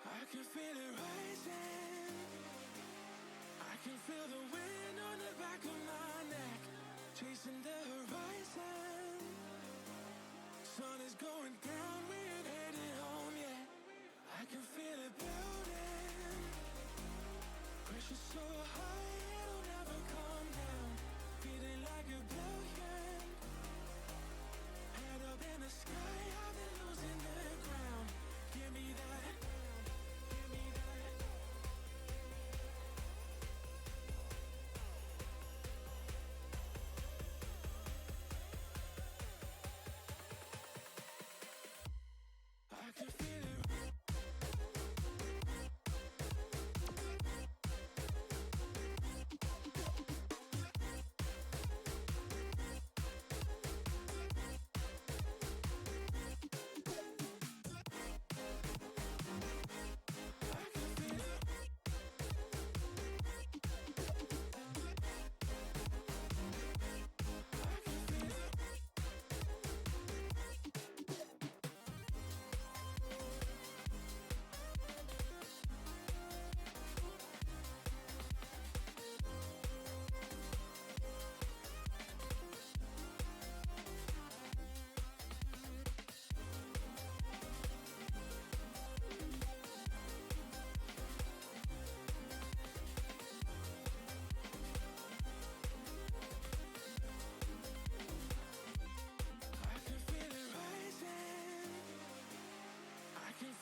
I can feel it rising. I can feel the wind on the back of my neck, chasing the horizon. Sun is going down, we ain't heading home yet. I can feel it building. Pressure so high, it'll never come down. Feeling like a billion. Head up in the sky, I've been losing the ground. Give me that. I can feel it.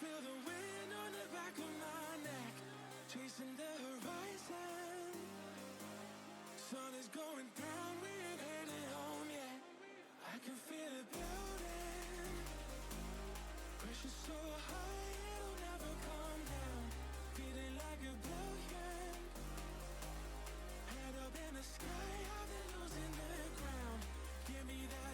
Feel the wind on the back of my neck, chasing the horizon. Sun is going down, we ain't heading home yet. I can feel it building. Pressure so high, it'll never come down. Feeling like a billion. Head up in the sky, I've been losing the ground. Give me that.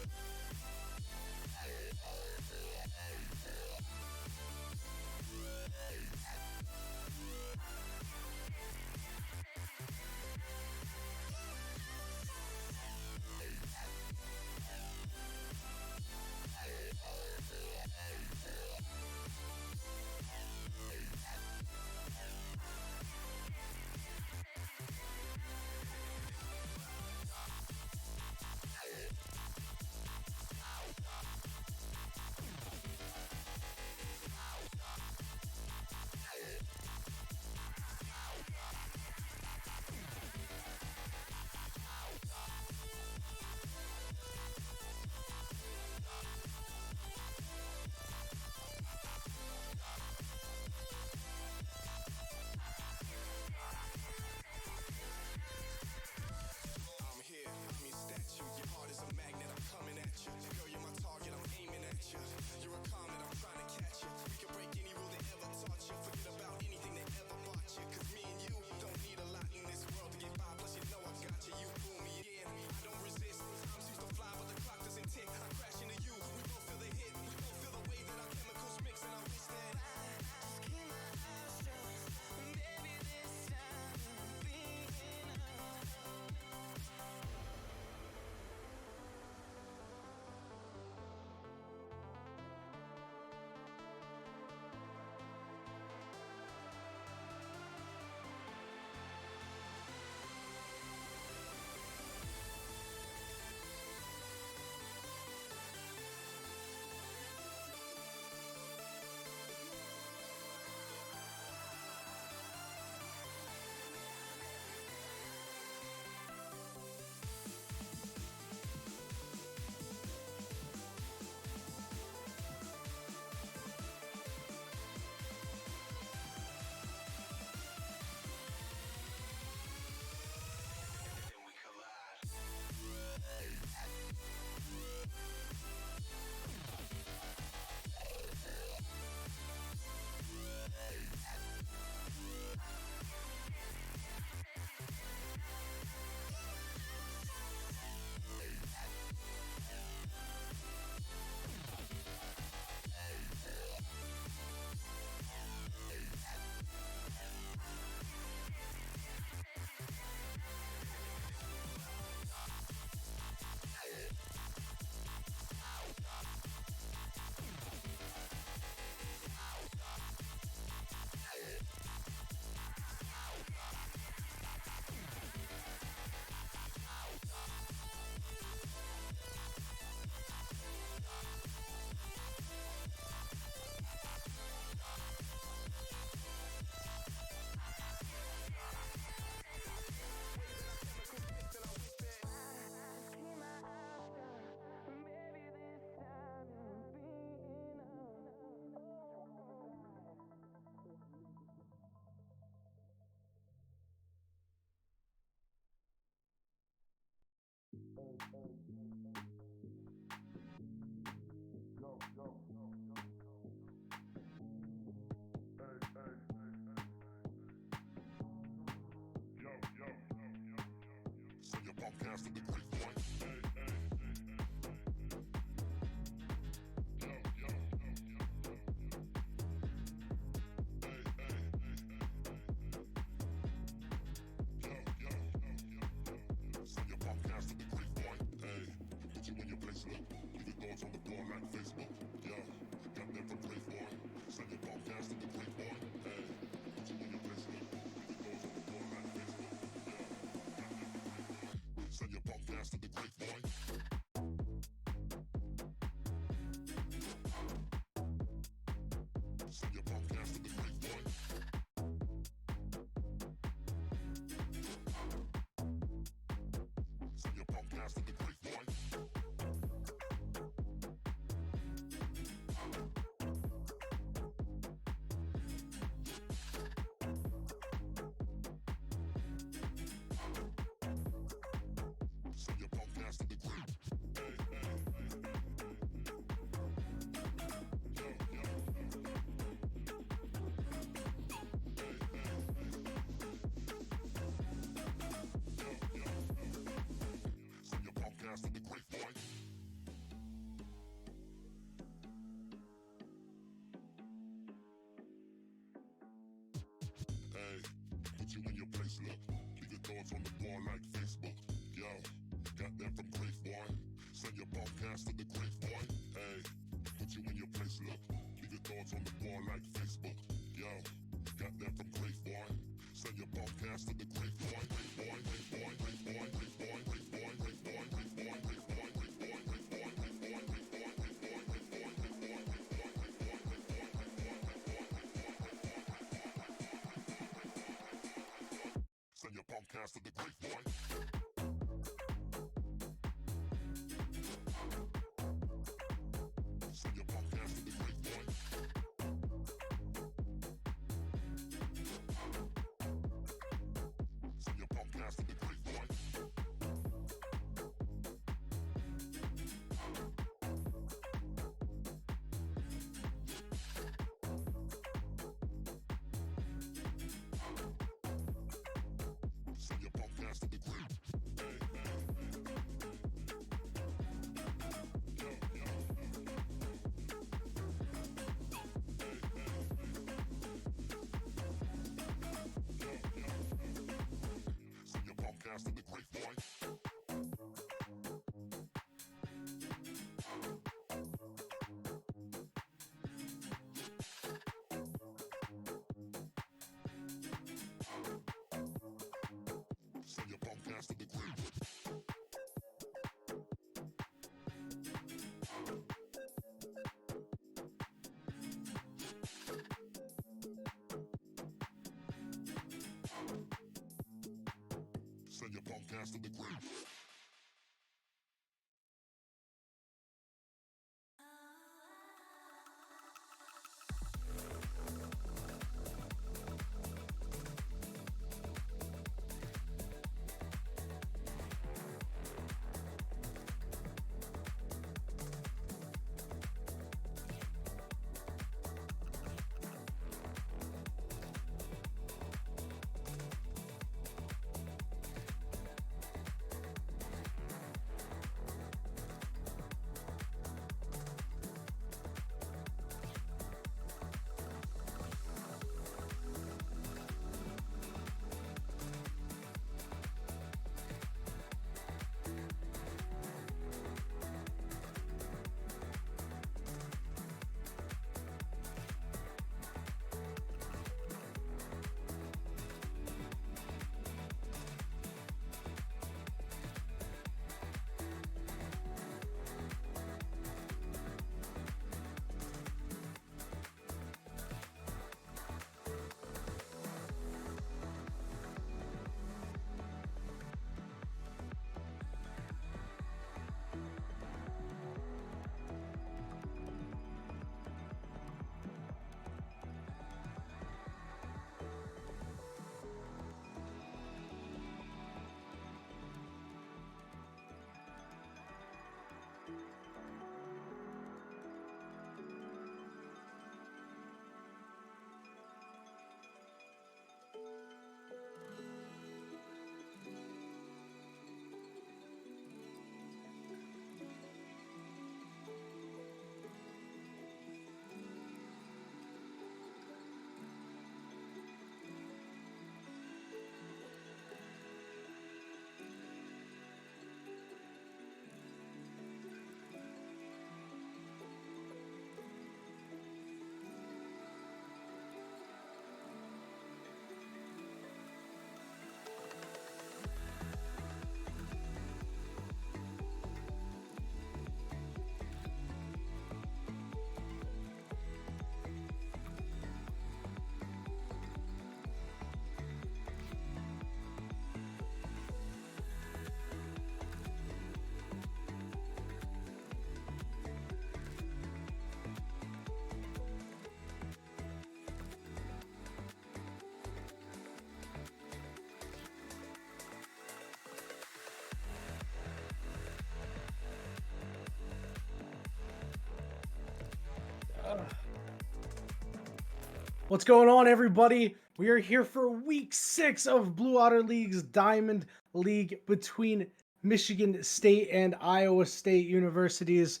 What's going on, everybody? We are here for week 6 of Blue Otter League's Diamond League between Michigan State and Iowa State universities.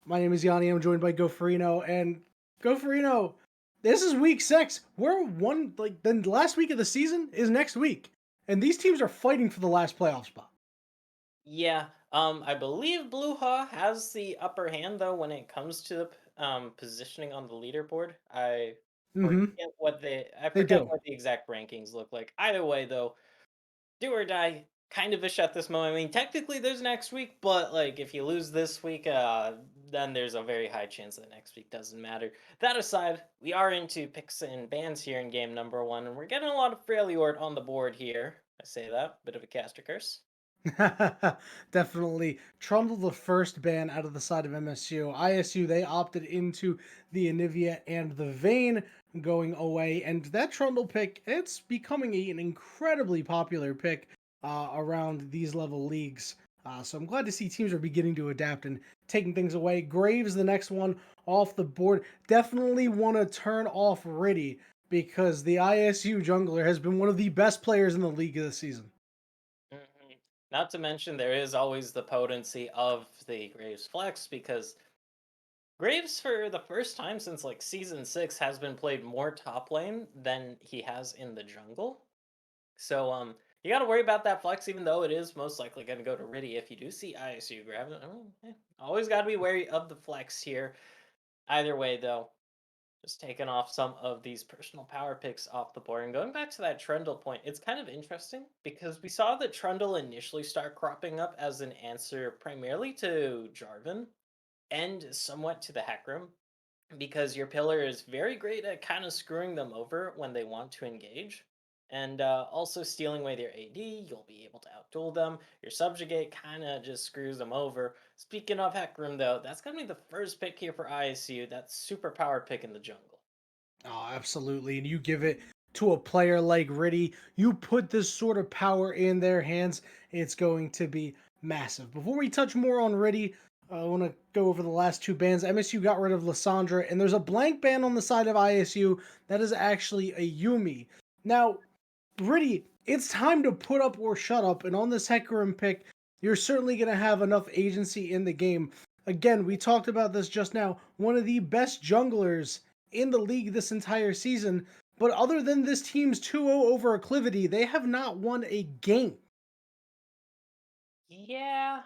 My name is Yanni. I'm joined by Goferino. And Goferino, this is week 6. We're one, like, the last week of the season is next week. And these teams are fighting for the last playoff spot. Yeah, I believe Blue has the upper hand though when it comes to the positioning on the leaderboard. Mm-hmm. I They forget do. what the exact rankings look like. Either way, though, do or die, kind of ish at this moment. I mean, technically there's next week, but like if you lose this week, then there's a very high chance that next week doesn't matter. That aside, we are into picks and bans here in game number one, and we're getting a lot of Freljord on the board here. I say that, bit of a caster curse. Definitely. Trundle the first ban out of the side of MSU. ISU, they opted into the Anivia and the Vayne going away. And that Trundle pick, it's becoming an incredibly popular pick around these level leagues. So I'm glad to see teams are beginning to adapt and taking things away. Graves, the next one off the board. Definitely want to turn off Riddy because the ISU jungler has been one of the best players in the league this season. Mhm. Not to mention, there is always the potency of the Graves flex because Graves, for the first time since like season six, has been played more top lane than he has in the jungle. So, you got to worry about that flex, even though it is most likely going to go to Riddy. If you do see ISU grab it, always got to be wary of the flex here. Either way, though, just taking off some of these personal power picks off the board. And going back to that Trundle point, it's kind of interesting because we saw that Trundle initially start cropping up as an answer primarily to Jarvan and somewhat to the Hack Room because your pillar is very great at kind of screwing them over when they want to engage. And also stealing away their AD, you'll be able to outduel them. Your subjugate kind of just screws them over. Speaking of Hecarim, though, that's going to be the first pick here for ISU. That's super power pick in the jungle. Oh, absolutely. And you give it to a player like Riddy, you put this sort of power in their hands, it's going to be massive. Before we touch more on Riddy, I want to go over the last two bans. MSU got rid of Lysandra, and there's a blank ban on the side of ISU that is actually a Yumi. Now, Riddy, it's time to put up or shut up, and on this Hecarim pick, you're certainly going to have enough agency in the game. Again, we talked about this just now. One of the best junglers in the league this entire season, but other than this team's 2-0 over Acclivity, they have not won a game. Yeah,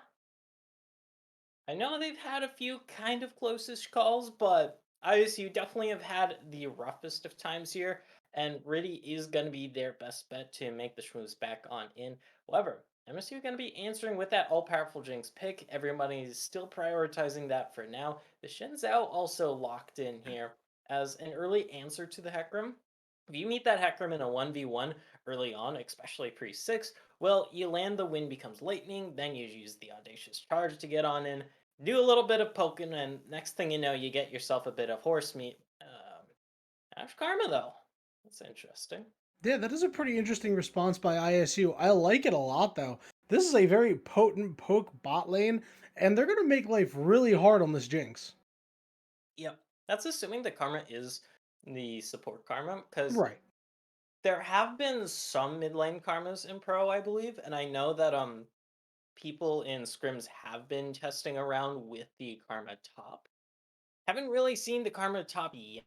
I know they've had a few kind of closest calls, but ISU definitely have had the roughest of times here, and Riddy is going to be their best bet to make the Shrews back on in. However, MSU going to be answering with that all-powerful Jinx pick. Everybody's still prioritizing that for now. The Shenzhou also locked in here as an early answer to the Hecarim. If you meet that Hecarim in a 1v1 early on, especially pre-6, well, you land the wind becomes lightning, then you use the audacious charge to get on in, do a little bit of poking, and next thing you know, you get yourself a bit of horse meat. Ash Karma, though. That's interesting. Yeah, that is a pretty interesting response by ISU. I like it a lot, though. This is a very potent poke bot lane, and they're going to make life really hard on this Jinx. Yep. That's assuming the Karma is the support Karma, because Right. there have been some mid lane Karmas in Pro, I believe, and I know that people in scrims have been testing around with the Karma top. Haven't really seen the Karma top yet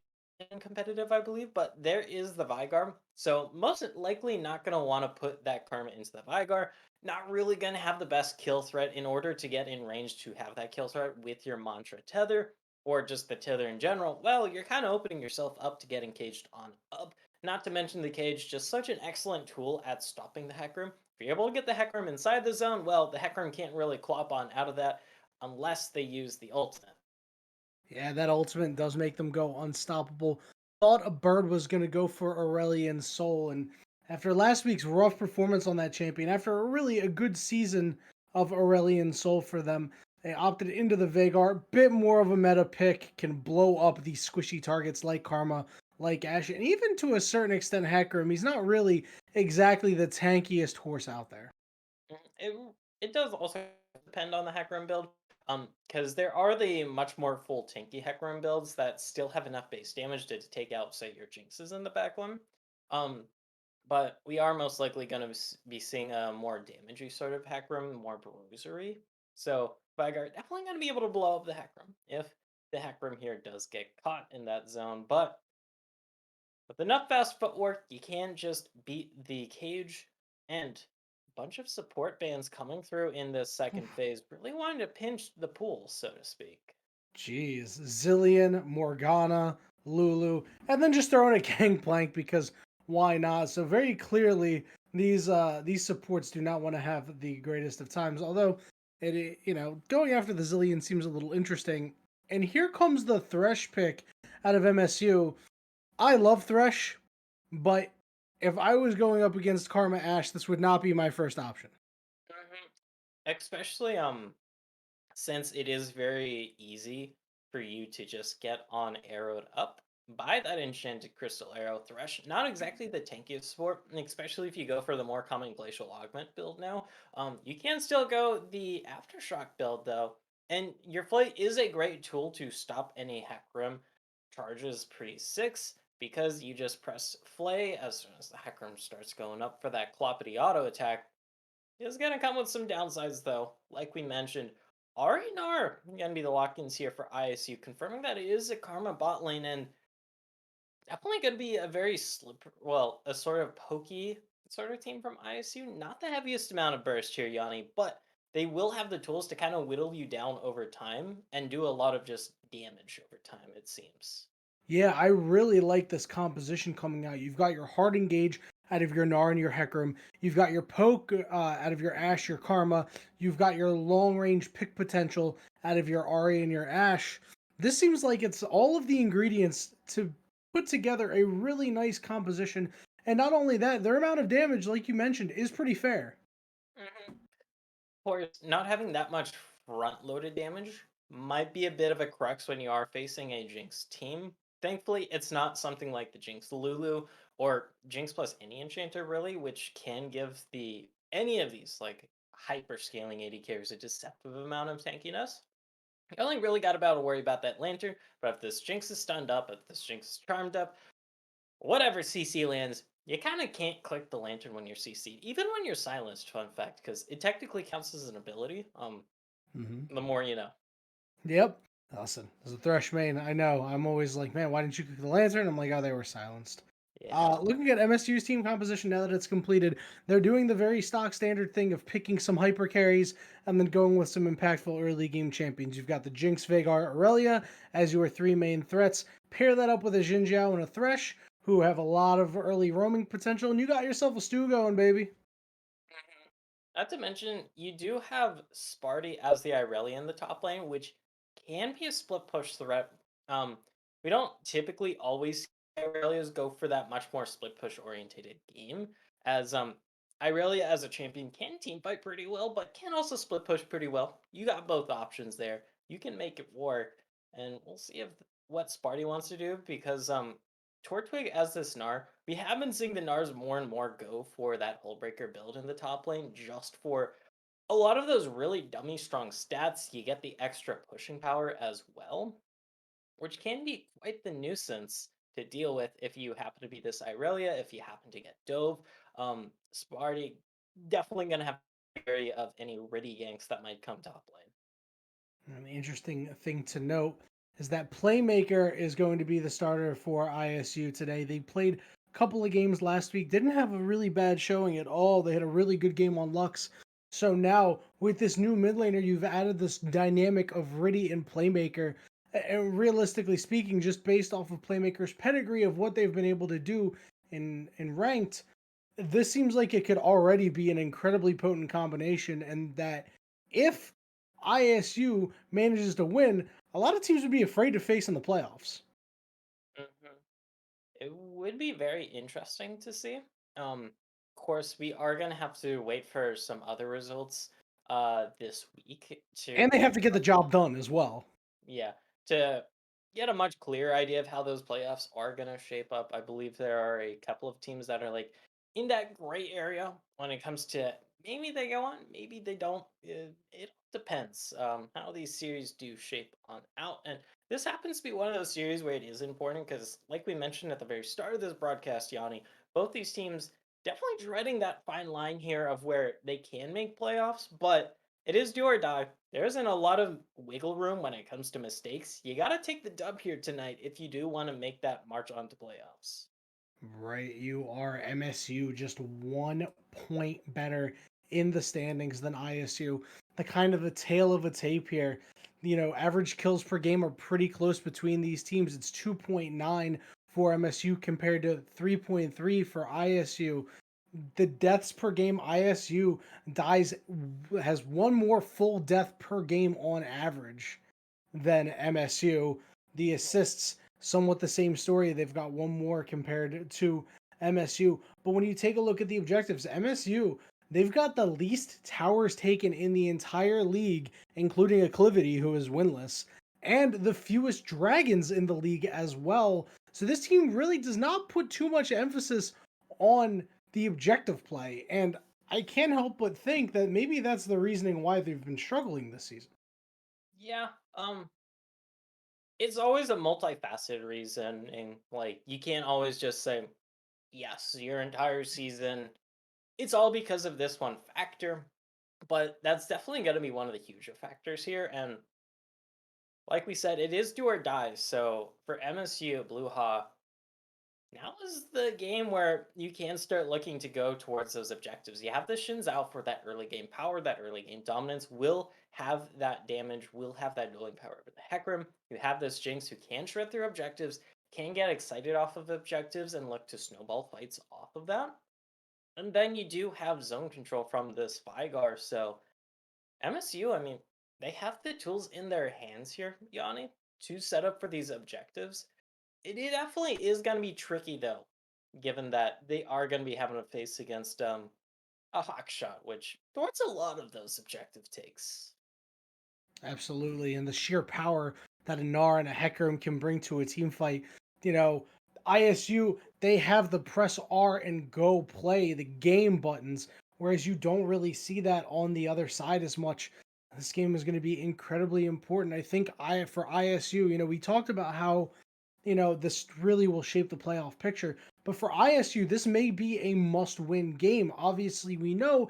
in competitive, I believe, but there is the Vigar. So most likely not going to want to put that Karma into the Vigar. Not really going to have the best kill threat in order to get in range to have that kill threat with your Mantra Tether or just the Tether in general. Well, you're kind of opening yourself up to getting caged on up. Not to mention the cage, just such an excellent tool at stopping the Hecarim. If you're able to get the Hecarim inside the zone, well, the Hecarim can't really clop on out of that unless they use the ultimate. Yeah, that ultimate does make them go unstoppable. Thought a bird was going to go for Aurelian Soul, and after last week's rough performance on that champion, after a good season of Aurelian Soul for them, they opted into the Vagar. Bit more of a meta pick, can blow up these squishy targets like Karma, like Ash, and even to a certain extent Hecarim. He's not really exactly the tankiest horse out there. It does also depend on the Hecarim build. Because there are the much more full tanky Hecarim builds that still have enough base damage to take out, say, your Jinxes in the back one. Um, but we are most likely going to be seeing a more damagey sort of Hecarim, more bruisery. So Veigar definitely going to be able to blow up the Hecarim if the Hecarim here does get caught in that zone. But with enough fast footwork, you can just beat the cage, and a bunch of support bands coming through in this second phase really wanted to pinch the pool, so to speak. Jeez, Zillion, Morgana, Lulu, and then just throwing a Gangplank because why not? So very clearly, these supports do not want to have the greatest of times. Although going after the Zillion seems a little interesting. And here comes the Thresh pick out of MSU. I love Thresh, but if I was going up against Karma Ash, this would not be my first option. Mhm. Especially since it is very easy for you to just get on arrowed up by that enchanted crystal arrow thresh. Not exactly the tankiest support, especially if you go for the more common glacial augment build now. You can still go the aftershock build though, and your flay is a great tool to stop any Hecarim charges pre-6 because you just press flay as soon as the Hecarim starts going up for that cloppity auto attack. It's gonna come with some downsides though. Like we mentioned, Arinar gonna be the lock-ins here for ISU, confirming that it is a Karma bot lane and definitely gonna be a very a sort of pokey sort of team from ISU. Not the heaviest amount of burst here, Yanni, but they will have the tools to kind of whittle you down over time and do a lot of just damage over time, it seems. Yeah, I really like this composition coming out. You've got your hard engage out of your Gnar and your Hecarim. You've got your poke out of your Ash, your Karma. You've got your long range pick potential out of your Ari and your Ash. This seems like it's all of the ingredients to put together a really nice composition. And not only that, their amount of damage, like you mentioned, is pretty fair. Mhm. Of course, not having that much front-loaded damage might be a bit of a crux when you are facing a Jinx team. Thankfully, it's not something like the Jinx Lulu or Jinx plus any enchanter really, which can give the any of these like hyper scaling AD carries a deceptive amount of tankiness. You only really got about to worry about that lantern, but if this Jinx is stunned up, if this Jinx is charmed up, whatever CC lands, you kind of can't click the lantern when you're CC'd, even when you're silenced. Fun fact, because it technically counts as an ability. Hmm. The more you know. Yep. Listen, as a Thresh main, I know. I'm always like, man, why didn't you click the lantern? I'm like, oh, they were silenced. Yeah. Looking at MSU's team composition now that it's completed, they're doing the very stock standard thing of picking some hyper carries and then going with some impactful early game champions. You've got the Jinx, Veigar, Aurelia as your three main threats. Pair that up with a Xin Zhao and a Thresh, who have a lot of early roaming potential, and you got yourself a stew going, baby. Mhm. Not to mention, you do have Sparty as the Irelia in the top lane, which can be a split push threat. Um, we don't typically always see Irelias go for that much more split push orientated game, as Irelia as a champion can team fight pretty well, but can also split push pretty well. You got both options there. You can make it work, and we'll see if what Sparty wants to do because Tortwig as this Gnar, we have been seeing the Gnars more and more go for that Hullbreaker build in the top lane just for a lot of those really dummy strong stats. You get the extra pushing power as well, which can be quite the nuisance to deal with if you happen to be this Irelia, if you happen to get Dove. Sparty definitely going to have to be wary of any Riddy ganks that might come top lane. And the interesting thing to note is that Playmaker is going to be the starter for ISU today. They played a couple of games last week, didn't have a really bad showing at all. They had a really good game on Lux. So now, with this new mid laner, you've added this dynamic of Riddy and Playmaker. And realistically speaking, just based off of Playmaker's pedigree of what they've been able to do in ranked, this seems like it could already be an incredibly potent combination, and that if ISU manages to win, a lot of teams would be afraid to face in the playoffs. Mhm. It would be very interesting to see. Of course, we are going to have to wait for some other results this week to And they have to get the job done as well. yeah, to get a much clearer idea of how those playoffs are going to shape up. I believe there are a couple of teams that are like in that gray area when it comes to maybe they go on, maybe they don't. It depends how these series do shape on out. And this happens to be one of those series where it is important because, like we mentioned at the very start of this broadcast, Yanni, both these teams definitely treading that fine line here of where they can make playoffs, but it is do or die. There isn't a lot of wiggle room when it comes to mistakes. You got to take the dub here tonight if you do want to make that march on to playoffs. Right, you are. MSU just 1 point better in the standings than ISU. The kind of a tale of a tape here. Average kills per game are pretty close between these teams. It's 2.9 for MSU compared to 3.3 for ISU. The deaths per game, ISU dies has one more full death per game on average than MSU. The assists, somewhat the same story. They've got one more compared to MSU. But when you take a look at the objectives, MSU, they've got the least towers taken in the entire league, including Acclivity, who is winless, and the fewest dragons in the league as well. So this team really does not put too much emphasis on the objective play. And I can't help but think that maybe that's the reasoning why they've been struggling this season. Yeah, it's always a multifaceted reason, and like you can't always just say yes, your entire season. It's all because of this one factor, but that's definitely going to be one of the huge factors here. And like we said, it is do or die. So for MSU Blåhaj, now is the game where you can start looking to go towards those objectives. You have the Shins out for that early game power, that early game dominance, will have that damage, will have that dueling power over the Hecarim. You have this Jinx who can shred through objectives, can get excited off of objectives and look to snowball fights off of that. And then you do have zone control from this Vigar, so MSU, I mean, they have the tools in their hands here, Yanni, to set up for these objectives. It definitely is going to be tricky, though, given that they are going to be having to face against a hawk shot, which thwarts a lot of those objective takes. Absolutely, and the sheer power that a Gnar and a Hecarim can bring to a team fight. You know, ISU, they have the press R and go play, the game buttons, whereas you don't really see that on the other side as much. This game is going to be incredibly important. I think for ISU, we talked about how this really will shape the playoff picture. But for ISU, this may be a must-win game. Obviously, we know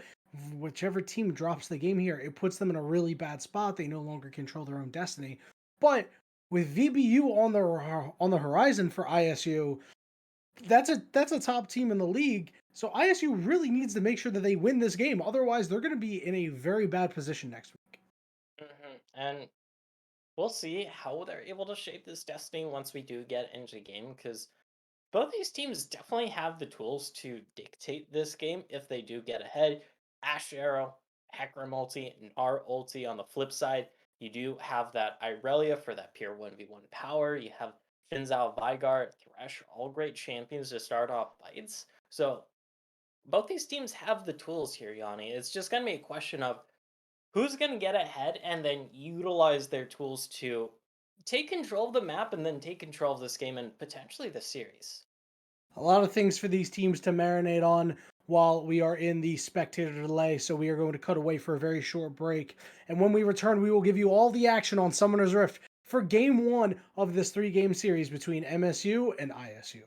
whichever team drops the game here, it puts them in a really bad spot. They no longer control their own destiny. But with VBU on the horizon for ISU, that's a top team in the league. So ISU really needs to make sure that they win this game. Otherwise, they're going to be in a very bad position next week. And we'll see how they're able to shape this destiny once we do get into the game, because both these teams definitely have the tools to dictate this game if they do get ahead. Ash Arrow, Hecarim ulti, and our ulti on the flip side. You do have that Irelia for that pure 1v1 power. You have Finzao, Vigar, Thresh, all great champions to start off fights. So both these teams have the tools here, Yanni. It's just going to be a question of who's going to get ahead and then utilize their tools to take control of the map and then take control of this game and potentially the series. A lot of things for these teams to marinate on while we are in the spectator delay. So we are going to cut away for a very short break. And when we return, we will give you all the action on Summoner's Rift for game one of this 3-game series between MSU and ISU.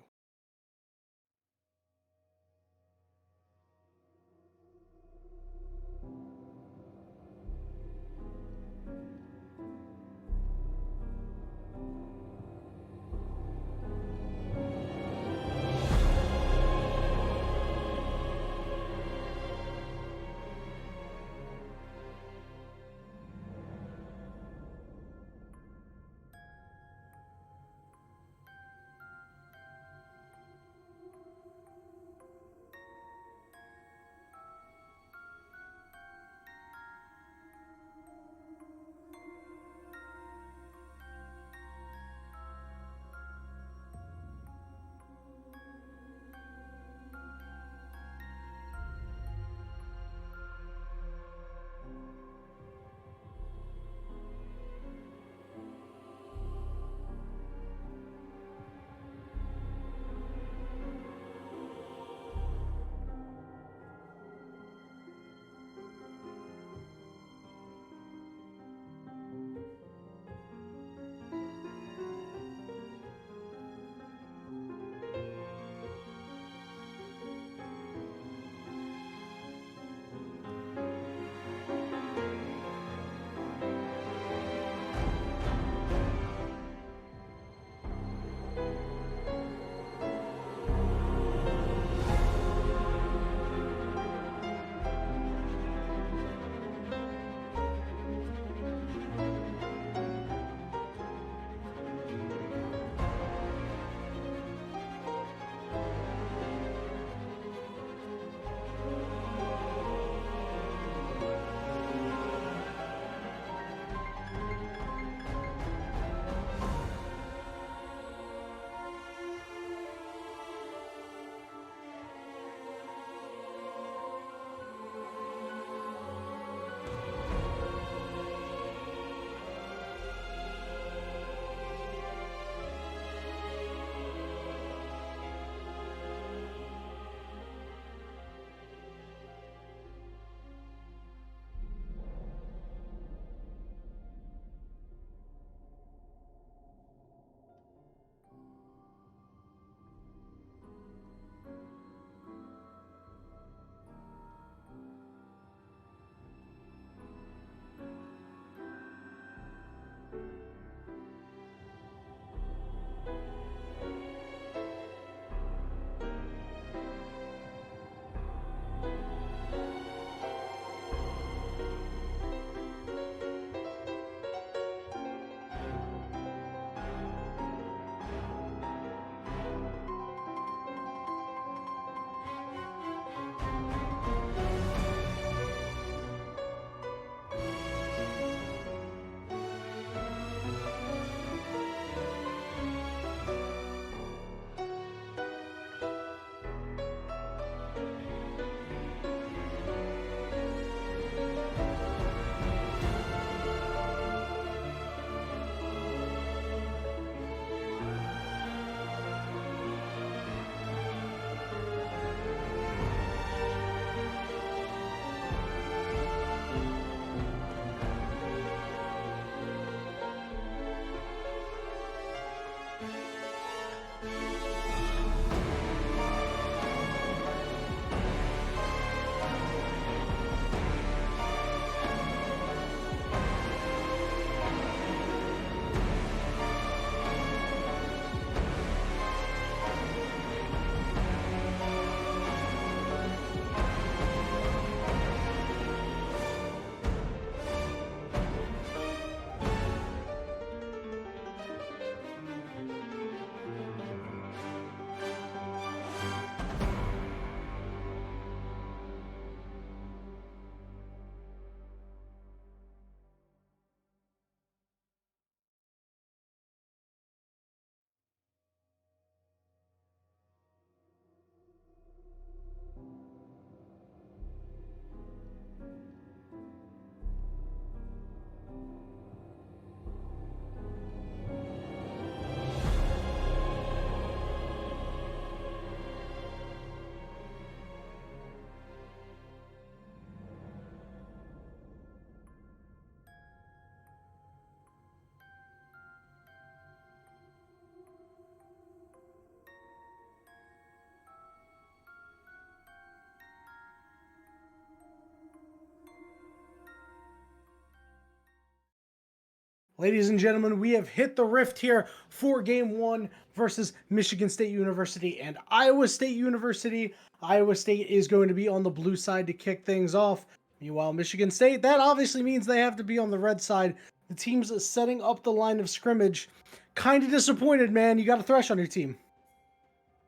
Ladies and gentlemen, we have hit the rift here for game one versus Michigan State University and Iowa State University. Iowa State is going to be on the blue side to kick things off. Meanwhile, Michigan State, that obviously means they have to be on the red side. The team's setting up the line of scrimmage. Kind of disappointed, man. You got a Thresh on your team.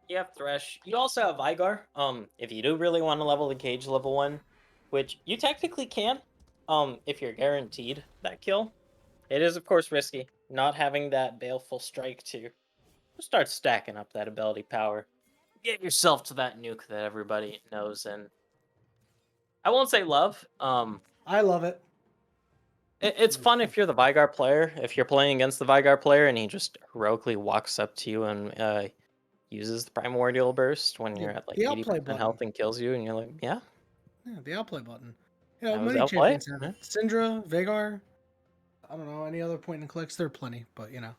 You have Thresh. You also have Igar. If you do really want to level the cage level 1, which you technically can, if you're guaranteed that kill. It is, of course, risky, not having that baleful strike to start stacking up that ability power. Get yourself to that nuke that everybody knows, and I won't say love. I love it. It's fun if you're the Vygar player. If you're playing against the Vygar player and he just heroically walks up to you and uses the Primordial Burst when you're at like the outplay 80% button. health and kills you, and you're like, yeah, the outplay button. You know, that was many outplay. champions have it. Syndra, Veigar. I don't know, any other point and clicks. There are plenty, but you know,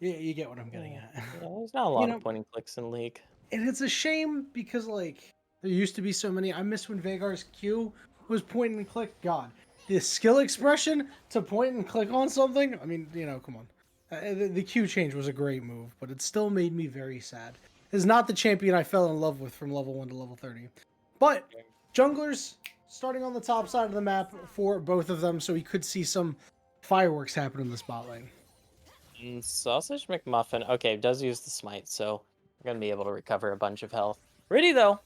you get what I'm getting at. Yeah, there's not a lot of point and clicks in League. And it's a shame because like there used to be so many. I miss when Veigar's Q was point and click. God, the skill expression to point and click on something. I mean, you know, come on. The Q change was a great move, but it still made me very sad. It's not the champion I fell in love with from level 1 to level 30. But junglers starting on the top side of the map for both of them, so we could see some fireworks happen in this bot lane. Sausage McMuffin, okay, does use the smite, so we're going to be able to recover a bunch of health. Riddy, though,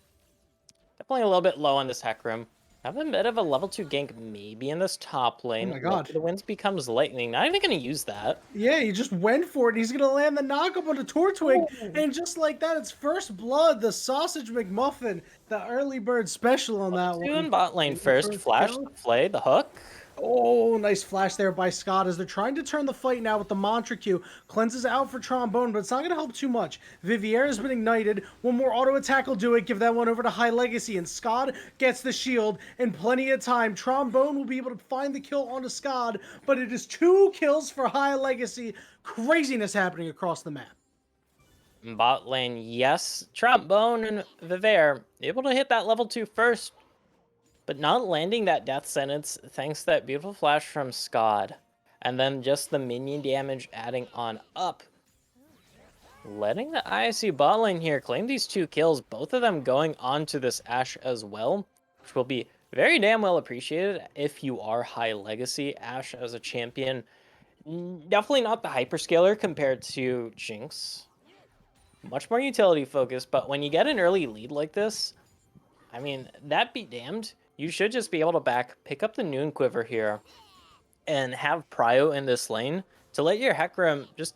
definitely a little bit low on this Hecarim. Have a bit of a level 2 gank maybe in this top lane. Oh my god. The winds becomes lightning. Not even going to use that. Yeah, he just went for it. He's going to land the knockup onto Tortwig. Oh. And just like that, it's first blood. The Sausage McMuffin, the early bird special on that one. In bot lane first. Flash, the flay, the hook. Oh, nice flash there by Scott as they're trying to turn the fight now with the Mantra Q. Cleanses out for Trombone, but it's not going to help too much. Vivier has been ignited. One more auto attack will do it. Give that one over to High Legacy, and Scott gets the shield in plenty of time. Trombone will be able to find the kill onto Scott, but it is 2 kills for High Legacy. Craziness happening across the map. Bot lane, yes. Trombone and Vivier able to hit that level 2 first. But not landing that death sentence thanks to that beautiful flash from Scott. And then just the minion damage adding on up. Letting the ISU bot lane here claim these 2 kills, both of them going onto this Ashe as well, which will be very damn well appreciated if you are High Legacy. Ashe as a champion, definitely not the hyperscaler compared to Jinx. Much more utility focused, but when you get an early lead like this, I mean, that be damned. You should just be able to pick up the Noon Quiver here and have Prio in this lane to let your Hecarim just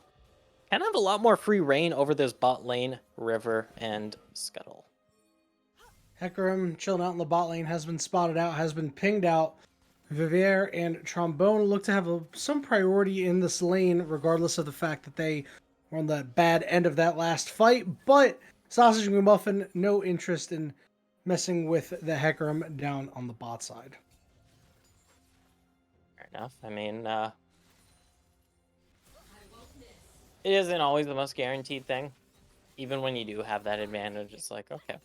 kind of have a lot more free reign over this bot lane, River, and Scuttle. Hecarim chilling out in the bot lane has been spotted out, has been pinged out. Vivier and Trombone look to have some priority in this lane, regardless of the fact that they were on the bad end of that last fight. But Sausage McMuffin, no interest in messing with the Hecarim down on the bot side. Fair enough. I mean, it isn't always the most guaranteed thing. Even when you do have that advantage, it's like, okay.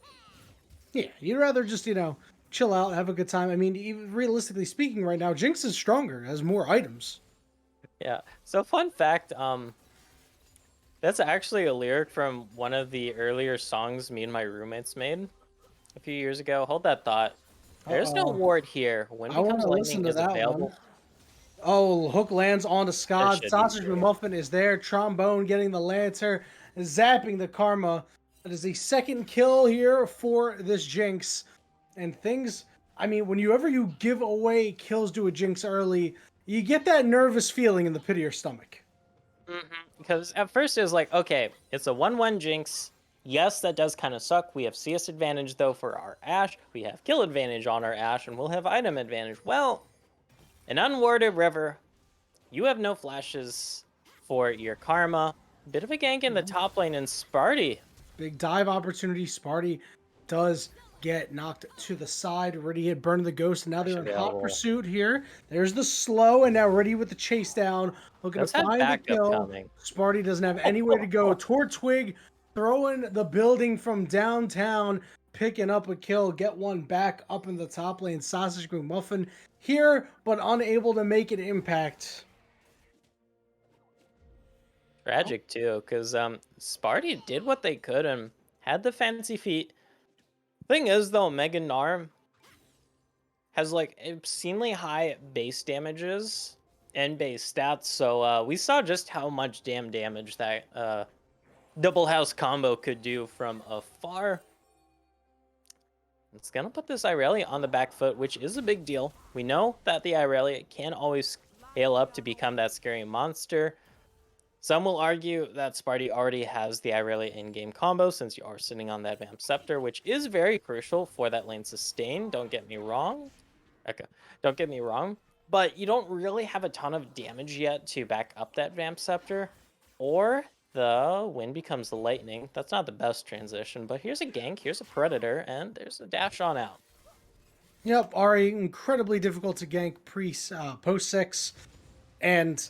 Yeah, you'd rather just, you know, chill out, have a good time. I mean, even realistically speaking right now, Jinx is stronger, has more items. Yeah. So fun fact, that's actually a lyric from one of the earlier songs me and my roommates made a few years ago. Hold that thought. There's no ward here. When becomes lightning is available. One. Oh, hook lands onto Scott. Sausage McMuffin is there. Trombone getting the Lantern, zapping the Karma. That is a second kill here for this Jinx. And things, I mean, whenever you give away kills to a Jinx early, you get that nervous feeling in the pit of your stomach. Because at first it was like, okay, it's a 1-1 Jinx. Yes, that does kind of suck. We have CS advantage, though, for our Ashe. We have kill advantage on our Ashe, and we'll have item advantage. Well, an unwarded River. You have no flashes for your Karma. Bit of a gank in the top lane, and Sparty. Big dive opportunity. Sparty does get knocked to the side. Riddy had burned the ghost, and now they're in hot pursuit here. There's the slow, and now Riddy with the chase down. Looking to find the kill. Sparty doesn't have anywhere to go. Tortwig throwing the building from downtown, picking up a kill, get one back up in the top lane. Sausage McMuffin here, but unable to make an impact. Tragic too, because Sparty did what they could and had the fancy feet. Thing is, though, Mega Gnar has like obscenely high base damages and base stats, so we saw just how much damage that double house combo could do from afar. It's gonna put this Irelia on the back foot, which is a big deal. We know that the Irelia can always scale up to become that scary monster. Some will argue that Sparty already has the Irelia in-game combo since you are sitting on that Vamp Scepter, which is very crucial for that lane sustain, don't get me wrong. Okay, don't get me wrong. But you don't really have a ton of damage yet to back up that Vamp Scepter, or the wind becomes the lightning. That's not the best transition, but here's a gank, here's a Predator, and there's a dash on out. Yep, Ari, incredibly difficult to gank post 6. And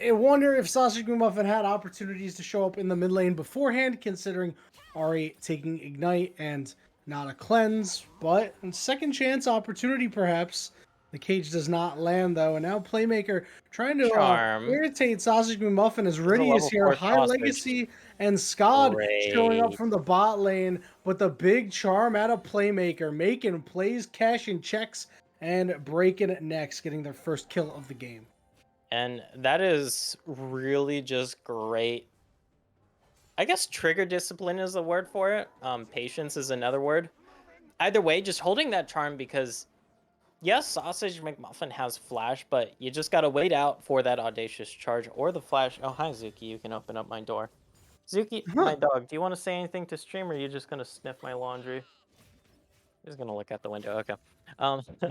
I wonder if Sausage McMuffin had opportunities to show up in the mid lane beforehand, considering Ari taking Ignite and not a cleanse. But second chance opportunity, perhaps. The cage does not land, though. And now Playmaker trying to Charm. irritate Sausage McMuffin as a Riddy is level here. 4 High sausage. Legacy and Scott showing up Great. from the bot lane. But the big charm out of Playmaker, making plays, cashing checks, and breaking it next, getting their first kill of the game. And that is really just great. I guess trigger discipline is the word for it. Patience is another word. Either way, just holding that charm, because yes, Sausage McMuffin has flash, but you just gotta wait out for that audacious charge or the flash. Oh, hi, Zuki. You can open up my door. Zuki, my dog, do you want to say anything to stream, or are you just gonna sniff my laundry? He's gonna look out the window. Okay.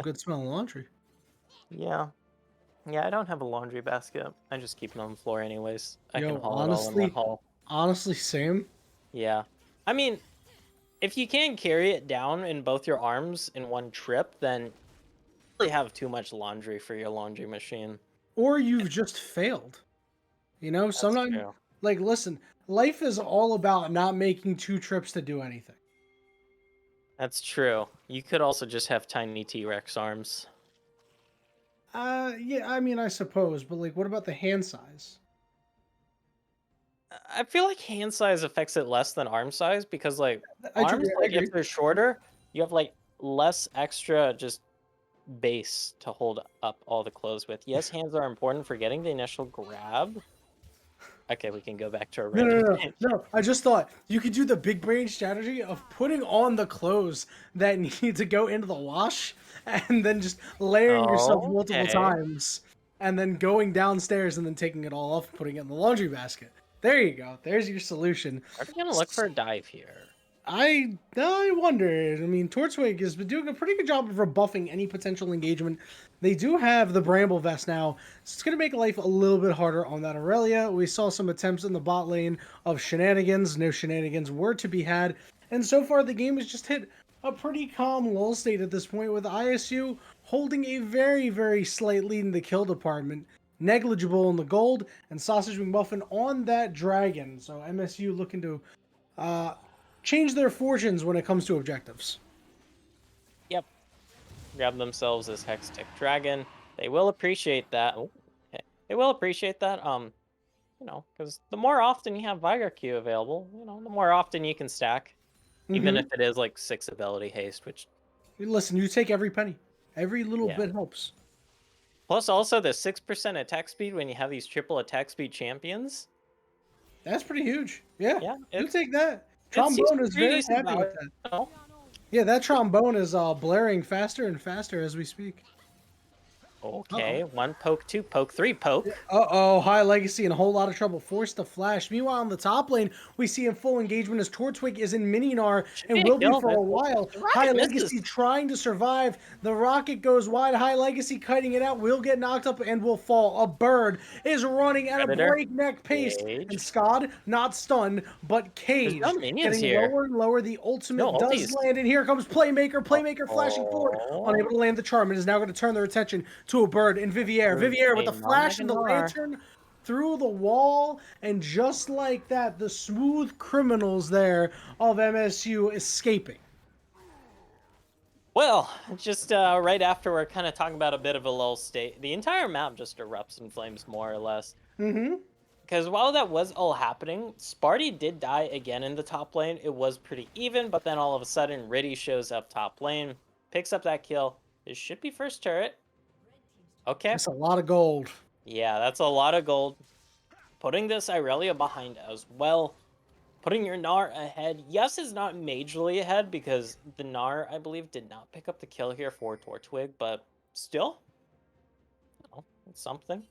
Good smell of laundry. Yeah. Yeah, I don't have a laundry basket. I just keep it on the floor anyways. I Yo, can haul it all in one haul. honestly, same. Yeah. I mean, if you can't carry it down in both your arms in one trip, then you really have too much laundry for your laundry machine. Or you've just failed. You know, sometimes, true. like, listen, life is all about not making 2 trips to do anything. That's true. You could also just have tiny T-Rex arms. Yeah, I mean, I suppose, but like, what about the hand size? I feel like hand size affects it less than arm size, because like I arms, like agree. if they're shorter, you have like less extra just base to hold up all the clothes with. Yes, hands are important for getting the initial grab. Okay, we can go back to a random No. I just thought you could do the big brain strategy of putting on the clothes that need to go into the wash and then just layering yourself multiple Okay. times and then going downstairs and then taking it all off and putting it in the laundry basket. There you go. There's your solution. Are we gonna look for a dive here? I wonder. I mean, Torchwig has been doing a pretty good job of rebuffing any potential engagement. They do have the Bramble Vest now, so it's going to make life a little bit harder on that Aurelia. We saw some attempts in the bot lane of shenanigans. No shenanigans were to be had. And so far, the game has just hit a pretty calm lull state at this point, with ISU holding a very, very slight lead in the kill department. Negligible in the gold, and Sausage McMuffin on that dragon. So MSU looking to change their fortunes when it comes to objectives. Yep. Grab themselves this Hextech Dragon. They will appreciate that. Oh, okay. They will appreciate that. You know, because the more often you have Vigor Q available, you know, the more often you can stack. Even if it is like 6 ability haste, which... Listen, you take every penny. Every little bit helps. Plus also the 6% attack speed when you have these triple attack speed champions. That's pretty huge. Yeah, you it's- take that. It Trombone seems is pretty very decent happy with value. that. Yeah, that trombone is blaring faster and faster as we speak. Okay, 1 poke, 2 poke, 3 poke. Uh-oh, High Legacy in a whole lot of trouble. Forced to flash. Meanwhile, on the top lane, we see in full engagement as Torchwig is in Mininar and will be for a while. High Legacy trying to survive. The rocket goes wide. High Legacy kiting it out. Will get knocked up and will fall. A bird is running at a breakneck pace. And Scott, not stunned, but caged. Getting lower and lower. The ultimate does land. And here comes Playmaker. Playmaker flashing forward. Unable to land the charm. It is now going to turn their attention to a bird in Vivier. Vivier with the flash and the lantern through the wall, and just like that, the smooth criminals there of MSU escaping. Well, just right after we're kind of talking about a bit of a lull state, the entire map just erupts in flames, more or less. Because while that was all happening, Sparty did die again in the top lane. It was pretty even, but then all of a sudden, Riddy shows up top lane, picks up that kill. This should be first turret. Okay. That's a lot of gold. Yeah, that's a lot of gold. Putting this Irelia behind as well. Putting your Gnar ahead. Yes, is not majorly ahead because the Gnar, I believe, did not pick up the kill here for Torchwig, but still, it's something.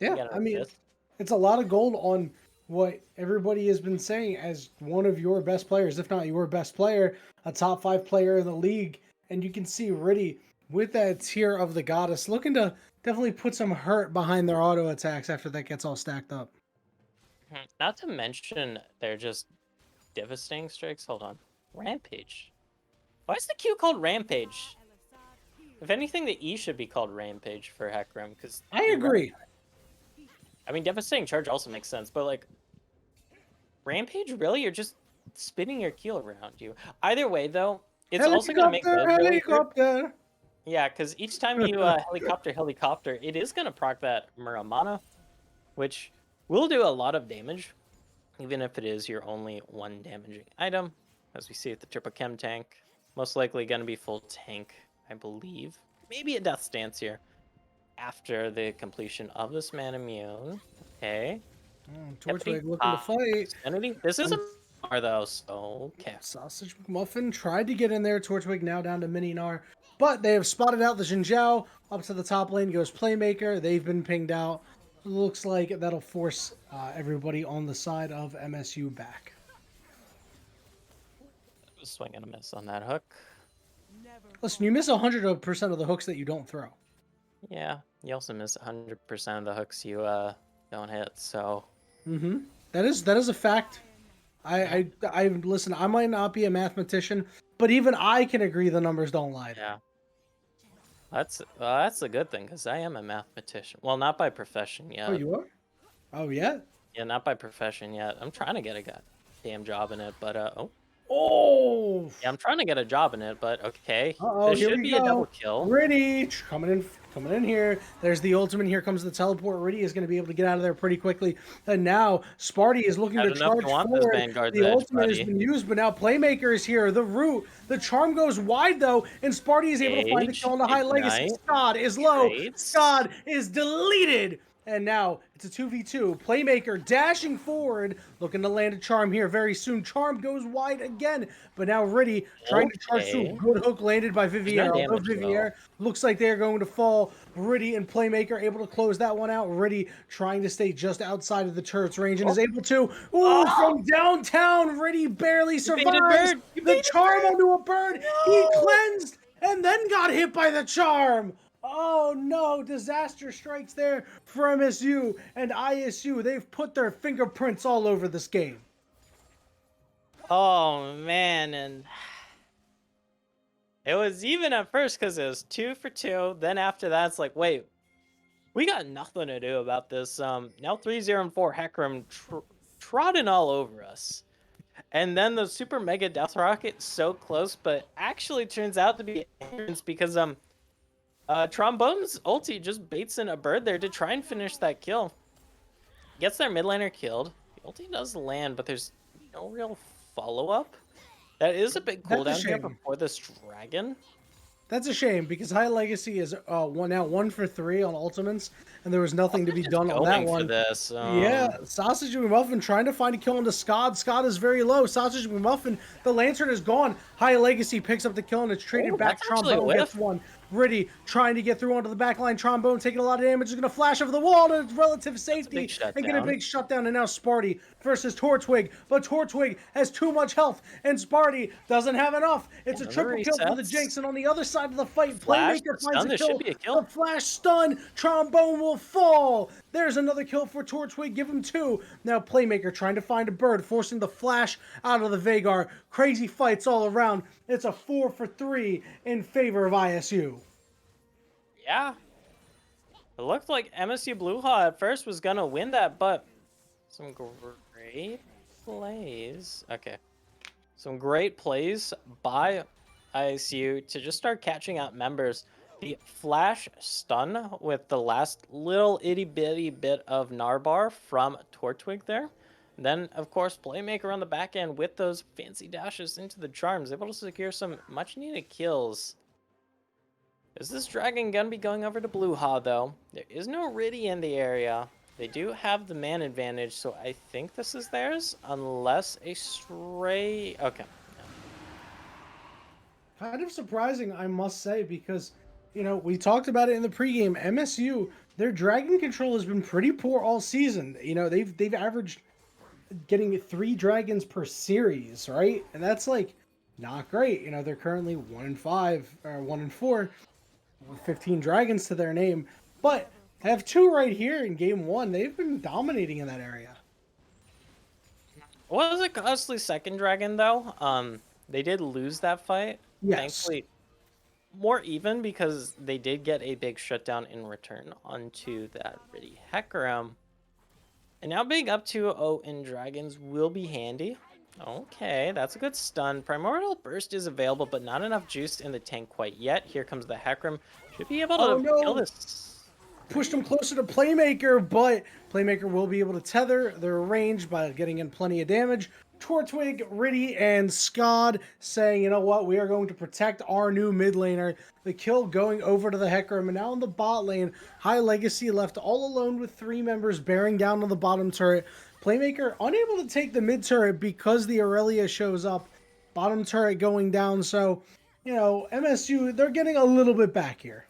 You Yeah, got I an mean, assist. it's a lot of gold on what everybody has been saying as one of your best players, if not your best player, a top 5 player in the league. And you can see Riddy with that tier of the goddess looking to definitely put some hurt behind their auto attacks after that gets all stacked up. Not to mention, they're just devastating strikes. Hold on. Rampage. Why is the Q called Rampage? If anything, the E should be called Rampage for Hecarim, because I agree. I mean, devastating charge also makes sense, but like, Rampage, really? You're just spinning your Q around you. Either way, though, it's also going to make Helicopter, those really hurt. helicopter. Yeah, because each time you helicopter, it is going to proc that Muramana, which will do a lot of damage, even if it is your only one damaging item. As we see with the triple chem tank, most likely going to be full tank, I believe. Maybe a death stance here after the completion of this man immune. Okay. Torchwig looking to fight. Sanity. This is a Gnar though, so okay. Sausage McMuffin tried to get in there. Torchwig now down to Mini Gnar. But they have spotted out the Jinzhou. Up to the top lane goes Playmaker. They've been pinged out. Looks like that'll force everybody on the side of MSU back. Swing and a miss on that hook. Listen, you miss 100% of the hooks that you don't throw. Yeah, you also miss 100% of the hooks you don't hit. So That is a fact. I listen. I might not be a mathematician, but even I can agree the numbers don't lie. Yeah, that's a good thing because I am a mathematician. Well, not by profession yet. Oh, you are? Oh, yeah. Yeah, not by profession yet. I'm trying to get a goddamn job in it, but Oh. yeah, I'm trying to get a job in it, but okay. Uh-oh, This here should we be go. a double kill. Riddy coming in here. There's the ultimate. Here comes the teleport. Riddy is going to be able to get out of there pretty quickly. And now Sparty is looking to charge forward. The ultimate has been used, but now Playmaker is here. The root. The charm goes wide though, and Sparty is able to find the kill on the high legacy. Scott is low. Scott is deleted. And now it's a 2v2. Playmaker dashing forward, looking to land a charm here very soon. Charm goes wide again, but now Riddy trying to charge through. Good hook landed by Vivier. Although Vivier looks like they're going to fall. Riddy and Playmaker able to close that one out. Riddy trying to stay just outside of the turret's range and is able to. Ooh, from downtown, Riddy barely survives. The charm onto a bird. He cleansed and then got hit by the charm. Oh no, disaster strikes there for MSU and ISU. They've put their fingerprints all over this game. Oh man, and it was even at first because it was 2 for 2. Then after that, it's like, wait, we got nothing to do about this. Now 3-0 4 Hecarim trotting all over us. And then the super mega death rocket so close, but actually turns out to be because Trombone's ulti just baits in a bird there to try and finish that kill. Gets their mid laner killed. The ulti does land, but there's no real follow-up. That is a big cooldown here before this dragon. That's a shame because High Legacy is now 1 for 3 on ultimates, and there was nothing to be done on that one. For this, Yeah, Sausage McMuffin trying to find a kill into Scott. Scott is very low. Sausage McMuffin, the Lantern is gone. High Legacy picks up the kill and it's traded back. Trombone gets one. Riddy trying to get through onto the back line. Trombone taking a lot of damage. Is going to flash over the wall to relative safety and get a big shutdown. And now Sparty versus Torchwig. But Torchwig has too much health and Sparty doesn't have enough. It's a triple kill for the Jinx. And on the other side of the fight, Playmaker finds a kill. The flash stun. Trombone will fall. There's another kill for Torchwig. Give him 2. Now Playmaker trying to find a bird, forcing the flash out of the Veigar. Crazy fights all around. It's a 4 for 3 in favor of ISU. Yeah. It looked like MSU Blåhaj at first was going to win that, but some great plays. Okay. Some great plays by ISU to just start catching out members. The flash stun with the last little itty bitty bit of Narbar from Tortwig there. Then, of course, Playmaker on the back end with those fancy dashes into the charms, able to secure some much needed kills. Is this Dragon Gun be going over to Blåhaj though? There is no Riddy in the area. They do have the man advantage, so I think this is theirs, unless a stray... Okay. Kind of surprising, I must say, because, you know, we talked about it in the pregame. MSU, their dragon control has been pretty poor all season. You know, they've averaged getting 3 dragons per series, right? And that's like not great. You know, they're currently 1-5 or 1-4 with 15 dragons to their name, but I have 2 right here in game 1. They've been dominating in that area. Was it costly second dragon though? They did lose that fight. Yes. Thankfully, more even because they did get a big shutdown in return onto that Riddy Hecarim. And now being up 2-0 in dragons will be handy. Okay, that's a good stun. Primordial Burst is available, but not enough juice in the tank quite yet. Here comes the Hecarim. Should be able to kill this. Pushed him closer to Playmaker, but Playmaker will be able to tether their range by getting in plenty of damage. Tortwig, Riddy, and Scott saying, you know what, we are going to protect our new mid laner. The kill going over to the Hecarim, and now in the bot lane, High Legacy left all alone with 3 members bearing down on the bottom turret. Playmaker unable to take the mid turret because the Aurelia shows up. Bottom turret going down, so, you know, MSU, they're getting a little bit back here.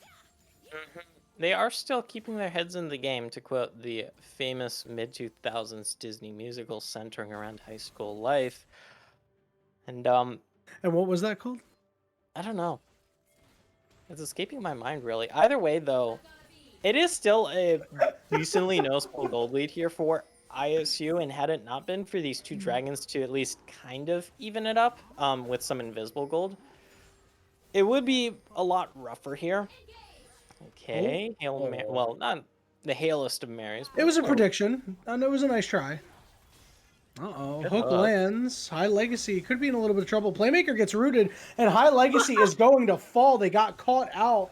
They are still keeping their heads in the game, to quote the famous mid-2000s Disney musical centering around high school life. And what was that called? I don't know. It's escaping my mind, really. Either way, though, it is still a decently noticeable gold lead here for ISU, and had it not been for these 2 dragons to at least kind of even it up with some invisible gold, it would be a lot rougher here. Okay, well, not the hailest of Marys. It was a prediction, and it was a nice try. Hook lands. High Legacy could be in a little bit of trouble. Playmaker gets rooted, and High Legacy is going to fall. They got caught out,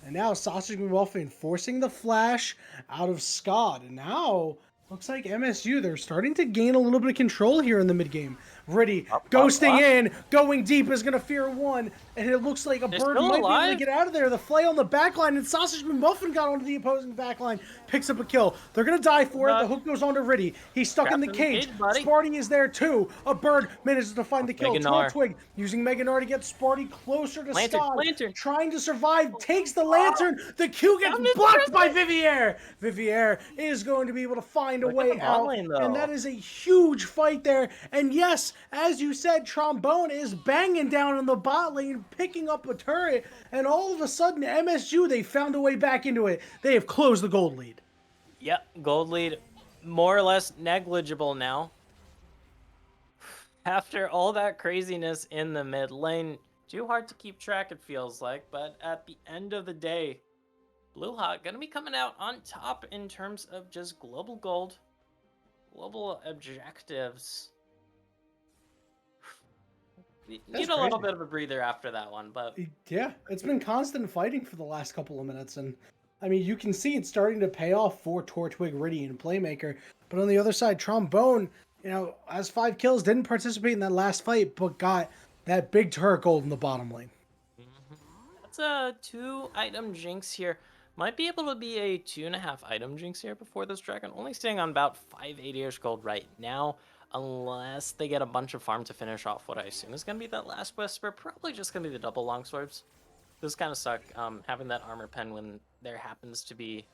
and now Sausage McMuffin forcing the flash out of Scott. And now, looks like MSU, they're starting to gain a little bit of control here in the mid-game. Riddy ghosting in, going deep is going to fear 1, and it looks like a bird might be able to get out of there. The flay on the backline, and Sausage McMuffin got onto the opposing backline, picks up a kill. They're going to die for it. The hook goes on to Riddy. He's stuck in the cage. Sparty is there too. A bird manages to find the kill. Tortwig using Meganar to get Sparty closer to Scott. Trying to survive, takes the lantern. The Q gets blocked by Vivier. Vivier is going to be able to find a way out, and that is a huge fight there. And yes, as you said, Trombone is banging down in the bot lane, picking up a turret, and all of a sudden, MSU, they found a way back into it. They have closed the gold lead. Yep, gold lead more or less negligible now. After all that craziness in the mid lane, too hard to keep track, it feels like, but at the end of the day, Blåhaj gonna be coming out on top in terms of just global gold, global objectives. Need a little bit of a breather after that one, but yeah, it's been constant fighting for the last couple of minutes, and I mean, you can see it's starting to pay off for Tortwig, Riddy, and Playmaker. But on the other side, Trombone, you know, has 5 kills, didn't participate in that last fight, but got that big turret gold in the bottom lane. That's a 2-item jinx here. Might be able to be a 2.5-item jinx here before this dragon. Only staying on about 580-ish gold right now. Unless they get a bunch of farm to finish off what I assume is going to be that last whisper. Probably just going to be the double longswords. This kind of suck, having that armor pen when there happens to be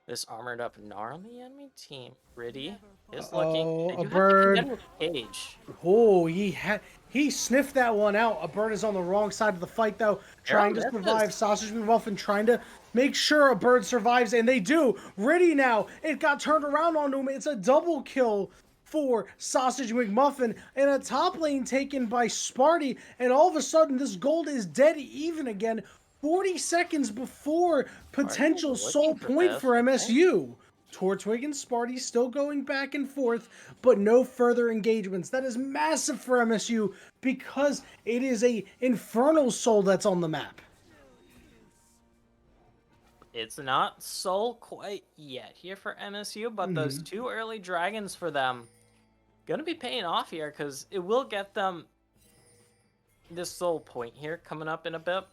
this armored up Gnar on the enemy team. Riddy is looking. A bird. Cage. Oh, he sniffed that one out. A bird is on the wrong side of the fight, though, trying to survive. Sausage McMuffin trying to make sure a bird survives, and they do. Riddy now, it got turned around onto him. It's a double kill for Sausage McMuffin, and a top lane taken by Sparty, and all of a sudden this gold is dead even again, 40 seconds before potential soul point for MSU. Tortwig and Sparty still going back and forth, but no further engagements. That is massive for MSU because it is a Infernal Soul that's on the map. It's not soul quite yet here for MSU, but those Mhm. 2 early dragons for them gonna be paying off here because it will get them this soul point here coming up in a bit.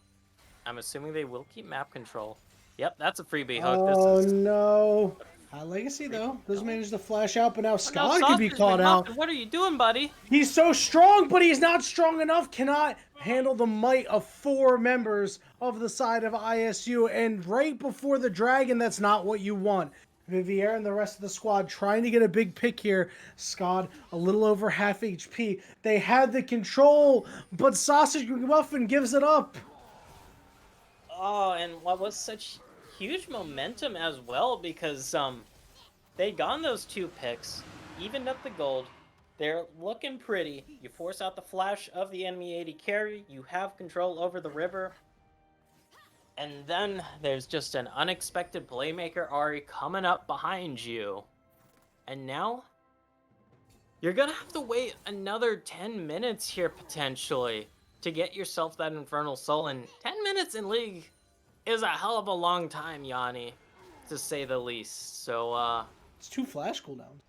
I'm assuming they will keep map control. Yep, that's a freebie hook. This Oh is no. High Legacy freebie though does kill. manage to flash out, but now Oh no, Scott could be Sausage caught out. McMuffin, what are you doing, buddy? He's so strong, but he's not strong enough. Cannot handle the might of 4 members of the side of ISU. And right before the dragon, that's not what you want. Vivier and the rest of the squad trying to get a big pick here. Scott a little over half HP. They had the control, but Sausage McMuffin gives it up. Oh, and what was such huge momentum as well because they got those 2 picks, evened up the gold. They're looking pretty. You force out the flash of the enemy 80 carry. You have control over the river. And then there's just an unexpected playmaker Ari coming up behind you. And now you're gonna have to wait another 10 minutes here potentially to get yourself that Infernal Soul. And 10 minutes in League is a hell of a long time, Yanni, to say the least. So, It's 2 flash cooldowns.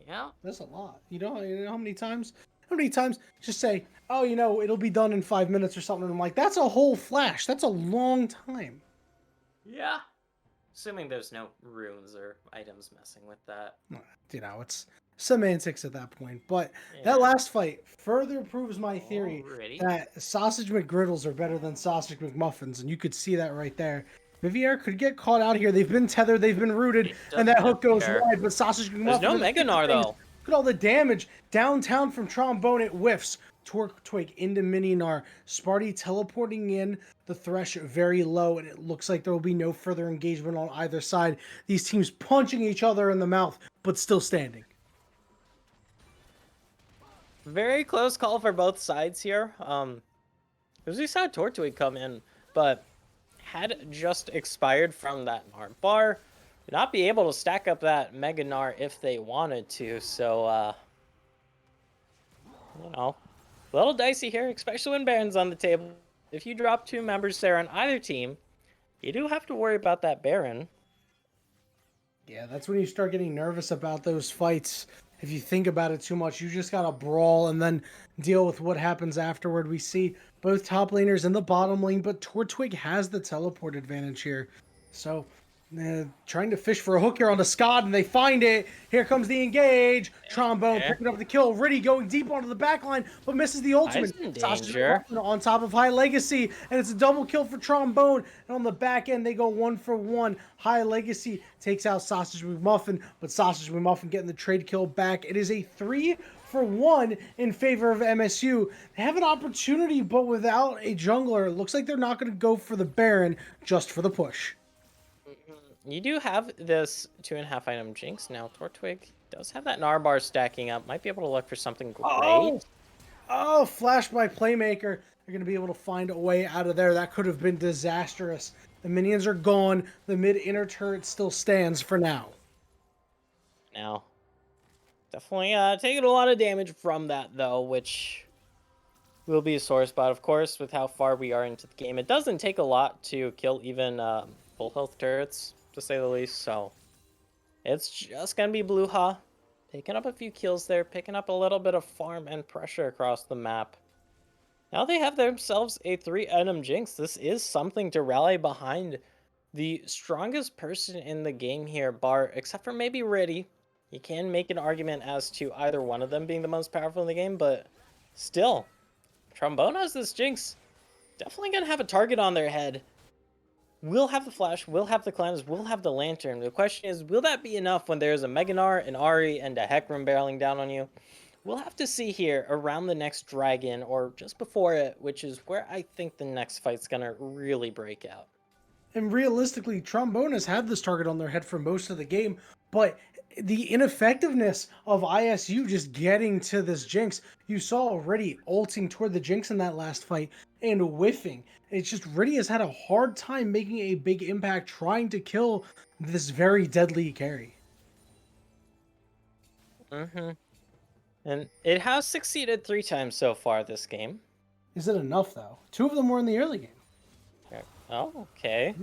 yeah. That's a lot. You know how many times? How many times just say, oh, it'll be done in 5 minutes or something. And I'm like, that's a whole flash. That's a long time. Yeah. Assuming there's no runes or items messing with that. It's semantics at that point. But Yeah. that last fight further proves my theory Alrighty. that sausage McGriddles are better than sausage McMuffins. And you could see that right there. Vivier could get caught out here. They've been tethered, they've been rooted, and that hook goes wide. But sausage McMuffin. There's no Mega Gnar though. Look at all the damage downtown from Trombone. It whiffs. Torque Twig into Mini Gnar. Sparty teleporting in. The Thresh very low, and it looks like there will be no further engagement on either side. These teams punching each other in the mouth, but still standing. Very close call for both sides here. Because we saw Tortwig come in, but had just expired from that Gnar bar. Would not be able to stack up that Mega Gnar if they wanted to, so, a little dicey here, especially when Baron's on the table. If you drop 2 members there on either team, you do have to worry about that Baron. Yeah, that's when you start getting nervous about those fights. If you think about it too much, you just gotta brawl and then deal with what happens afterward. We see both top laners in the bottom lane, but Tortwig has the teleport advantage here. So, trying to fish for a hook here on the Scott, and they find it. Here comes the engage. Trombone picking up the kill. Riddy going deep onto the back line, but misses the ultimate. in danger. On top of High Legacy, and it's a double kill for Trombone. And on the back end, they go 1 for 1. High Legacy takes out Sausage McMuffin, but Sausage McMuffin getting the trade kill back. It is a 3 for 1 in favor of MSU. They have an opportunity, but without a jungler, it looks like they're not going to go for the Baron, just for the push. You do have this 2.5 item Jinx now. Tortwig does have that Gnar bar stacking up. Might be able to look for something great. Oh, flash by Playmaker. They're going to be able to find a way out of there. That could have been disastrous. The minions are gone. The mid-inner turret still stands for now. Now, definitely taking a lot of damage from that, though, which will be a sore spot, of course, with how far we are into the game. It doesn't take a lot to kill even full health turrets, to say the least, so it's just going to be Blåhaj picking up a few kills there, picking up a little bit of farm and pressure across the map. Now they have themselves a 3-item Jinx. This is something to rally behind. The strongest person in the game here, bar, except for maybe Riddy. You can make an argument as to either one of them being the most powerful in the game, but still, Trombone has this Jinx. Definitely going to have a target on their head. We'll have the Flash, we'll have the Cleanse, we'll have the Lantern. The question is, will that be enough when there's a Mega Gnar, an Ahri, and a Hecarim barreling down on you? We'll have to see here around the next dragon, or just before it, which is where I think the next fight's going to really break out. And realistically, Trombone has had this target on their head for most of the game, but the ineffectiveness of ISU just getting to this Jinx, you saw already ulting toward the Jinx in that last fight and whiffing. It's just Riddy has had a hard time making a big impact trying to kill this very deadly carry. And it has succeeded 3 times so far this game. Is it enough, though? 2 of them were in the early game. Oh, okay.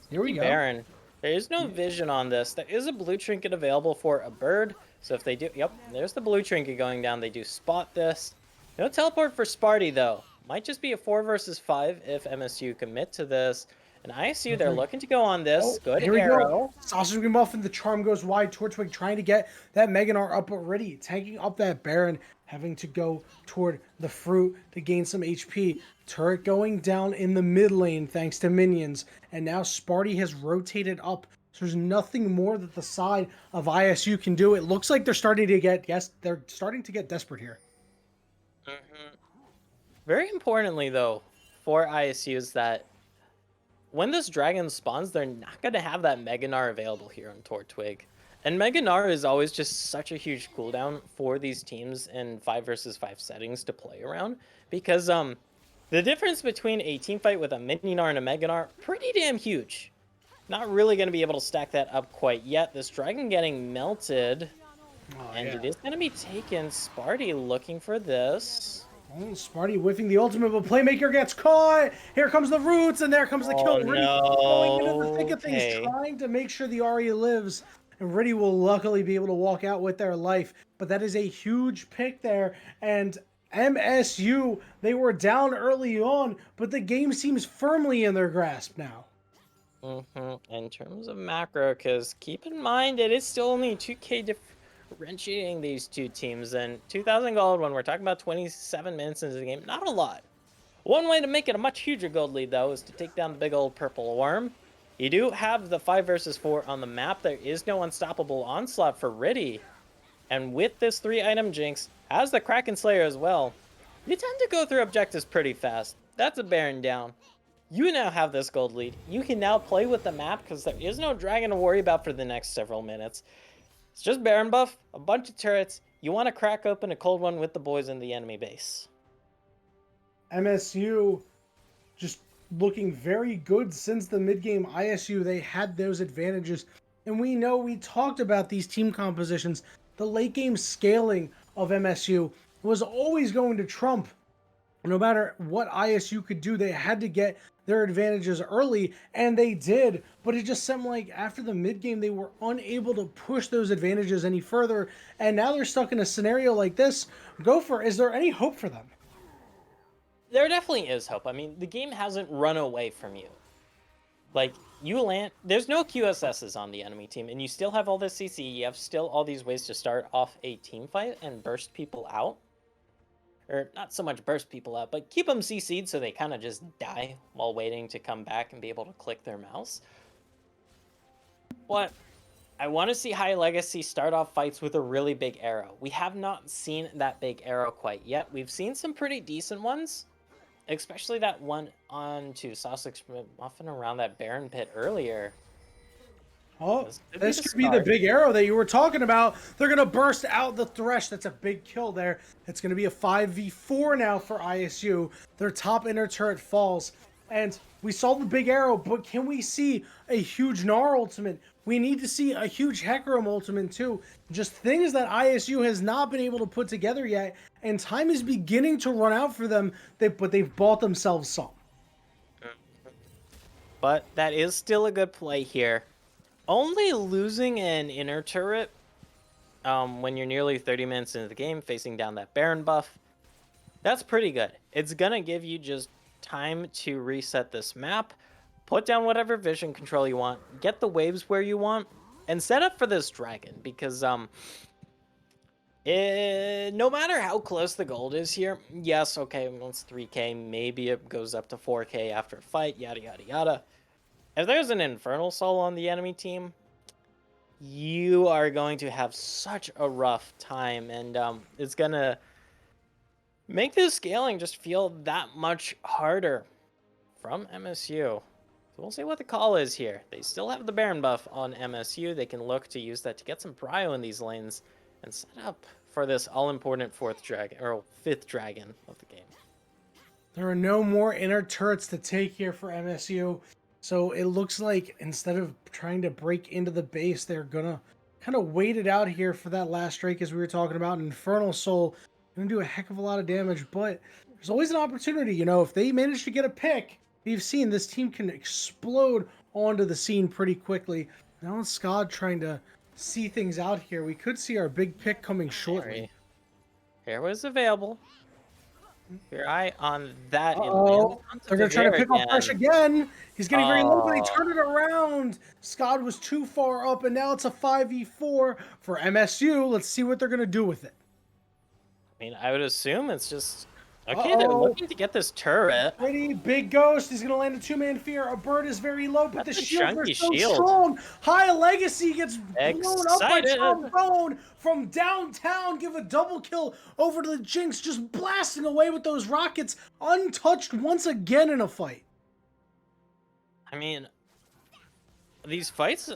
Here we See go. Baron. There is no vision on this. There is a blue trinket available for a bird. So if they do, yep, there's the blue trinket going down. They do spot this. No teleport for Sparty though. Might just be a 4 versus 5 if MSU commit to this. And ISU, they're Okay. looking to go on this. Oh, Good here we go. arrow. Sausage Green Buff and the charm goes wide. Torchwick trying to get that Meganar up already, tanking up that Baron, having to go toward the fruit to gain some HP. Turret going down in the mid lane thanks to minions. And now Sparty has rotated up. So there's nothing more that the side of ISU can do. It looks like they're starting to get, yes, they're starting to get desperate here. Very importantly though, for ISU is that when this dragon spawns, they're not going to have that Meganar available here on Tortwig. And Meganar is always just such a huge cooldown for these teams in 5 versus 5 settings to play around. Because the difference between a team fight with a Mininar and a Meganar, pretty damn huge. Not really going to be able to stack that up quite yet. This dragon getting melted. And it is going to be taken. Sparty looking for this. Oh, Sparty whiffing the ultimate, but Playmaker gets caught. Here comes the roots, and there comes the kill. Riddy going into the thick of things, trying to make sure the Arya lives. And Riddy will luckily be able to walk out with their life. But that is a huge pick there. And MSU, they were down early on, but the game seems firmly in their grasp now. In terms of macro, because keep in mind, it is still only 2K differentiating these two teams, and 2,000 gold when we're talking about 27 minutes into the game, not a lot. One way to make it a much huger gold lead, though, is to take down the big old purple worm. You do have the 5 versus 4 on the map. There is no unstoppable onslaught for Riddy. And with this 3-item jinx, as the Kraken Slayer as well, you tend to go through objectives pretty fast. That's a Baron down. You now have this gold lead. You can now play with the map because there is no dragon to worry about for the next several minutes. It's just Baron buff, a bunch of turrets. You want to crack open a cold one with the boys in the enemy base. MSU just looking very good since the mid-game. ISU, they had those advantages. And we know, we talked about these team compositions. The late-game scaling of MSU was always going to trump. No matter what ISU could do, they had to get their advantages early, and they did. But it just seemed like after the mid-game, they were unable to push those advantages any further. And now they're stuck in a scenario like this. Gopher, is there any hope for them? There definitely is hope. I mean, the game hasn't run away from you. Like, you land... There's no QSSs on the enemy team, and you still have all this CC. You have still all these ways to start off a team fight and burst people out. Or not so much burst people out, but keep them CC'd so they kind of just die while waiting to come back and be able to click their mouse. But I want to see High Legacy start off fights with a really big arrow. We have not seen that big arrow quite yet. We've seen some pretty decent ones, especially that one onto Sausage Muffin around that Baron pit earlier. Oh, this could be the big arrow that you were talking about. They're going to burst out the Thresh. That's a big kill there. It's going to be a 5v4 now for ISU. Their top inner turret falls. And we saw the big arrow, but can we see a huge Gnar ultimate? We need to see a huge Hecarim ultimate too. Just things that ISU has not been able to put together yet. And time is beginning to run out for them, but they've bought themselves some. But that is still a good play here. Only losing an inner turret when you're nearly 30 minutes into the game, facing down that Baron buff, that's pretty good. It's going to give you just time to reset this map, put down whatever vision control you want, get the waves where you want, and set up for this dragon. Because no matter how close the gold is here, yes, okay, it's 3k, maybe it goes up to 4k after a fight, yada, yada, yada. If there's an Infernal Soul on the enemy team, you are going to have such a rough time, and it's going to make this scaling just feel that much harder from MSU. So we'll see what the call is here. They still have the Baron buff on MSU. They can look to use that to get some prio in these lanes and set up for this all-important fifth dragon of the game. There are no more inner turrets to take here for MSU. So it looks like instead of trying to break into the base, they're going to kind of wait it out here for that last strike, as we were talking about. Infernal Soul going to do a heck of a lot of damage, but there's always an opportunity. You know, if they manage to get a pick, we've seen this team can explode onto the scene pretty quickly. Now Scott trying to see things out here. We could see our big pick coming shortly. Here was available. Your eye on that. It lands Uh-oh. onto They're going to try to Vivere pick off Fresh again. again. He's getting very low, but they Oh, turn it around. Scott was too far up, and now it's a 5v4 for MSU. Let's see what they're going to do with it. I mean, I would assume it's just okay. They're Uh-oh. looking to get this turret. Pretty big ghost. He's going to land a two-man fear. A bird is very low, but That's the a shields are chunky so shield. strong. High Legacy gets blown up by Excited. Trombone from downtown. Give a double kill over to the Jinx, just blasting away with those rockets, untouched once again in a fight. I mean, these fights,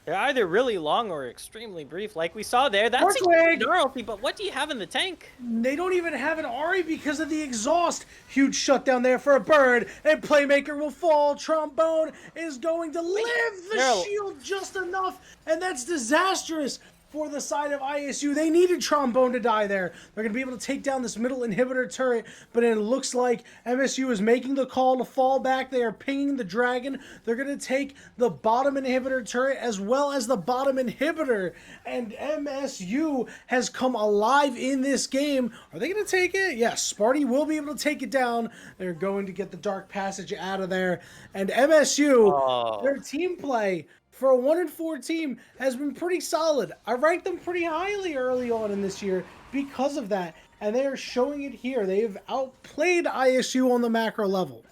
they're either really long or extremely brief. Like we saw there, that's Earthquake! a gnarly, but what do you have in the tank? They don't even have an Ari because of the exhaust. Huge shutdown there for a bird, and Playmaker will fall. Trombone is going to live the no. shield just enough, and that's disastrous for the side of ISU. They needed Trombone to die there. They're going to be able to take down this middle inhibitor turret, but it looks like MSU is making the call to fall back. They are pinging the dragon. They're going to take the bottom inhibitor turret as well as the bottom inhibitor, and MSU has come alive in this game. Are they going to take it? Yes, Sparty will be able to take it down. They're going to get the Dark Passage out of there, and MSU, their team play for a 1-4 team has been pretty solid. I ranked them pretty highly early on in this year because of that, and they are showing it here. They have outplayed ISU on the macro level.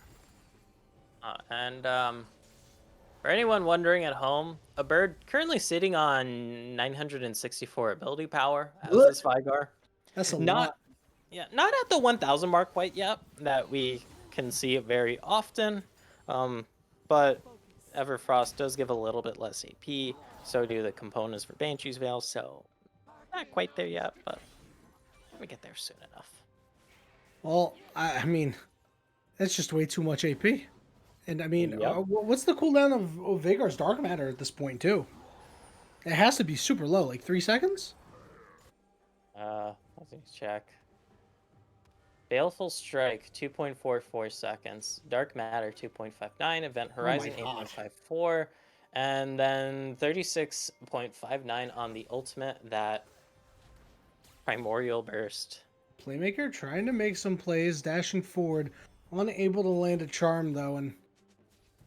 And for anyone wondering at home, a bird currently sitting on 964 ability power as this Vigar. That's a Not, lot. yeah, not at the 1,000 mark quite yet. That we can see it very often, but Everfrost does give a little bit less AP, so do the components for Banshee's Veil, so not quite there yet, but we get there soon enough. Well, I mean, that's just way too much AP. And I mean, Yep. what's the cooldown of Vagar's Dark Matter at this point, too? It has to be super low, like 3 seconds? Let me check. Baleful Strike, 2.44 seconds. Dark Matter, 2.59. Event Horizon, 8.54. And then 36.59 on the ultimate, that Primordial Burst. Playmaker trying to make some plays, dashing forward. Unable to land a charm, though. And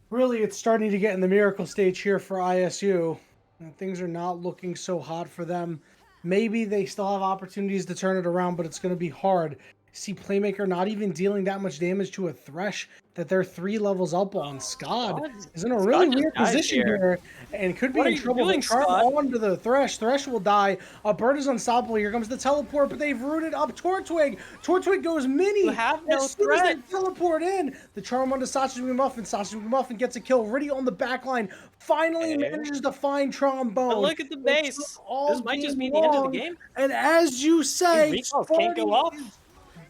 really, it's starting to get in the miracle stage here for ISU. And things are not looking so hot for them. Maybe they still have opportunities to turn it around, but it's going to be hard. See Playmaker not even dealing that much damage to a Thresh that they're 3 levels up on. Scott is in a really weird position here and could be in trouble. The charm onto the Thresh. Thresh will die. A bird is unstoppable. Here comes the teleport, but they've rooted up Tortwig. Tortwig goes mini. You have no as soon as threat. they teleport in, the charm onto Sausage McMuffin. Sausage McMuffin gets a kill. Riddy on the back line finally manages to find Trombone. But look at the base. This might just be the end of the game. And as you say, Recalls can't go off.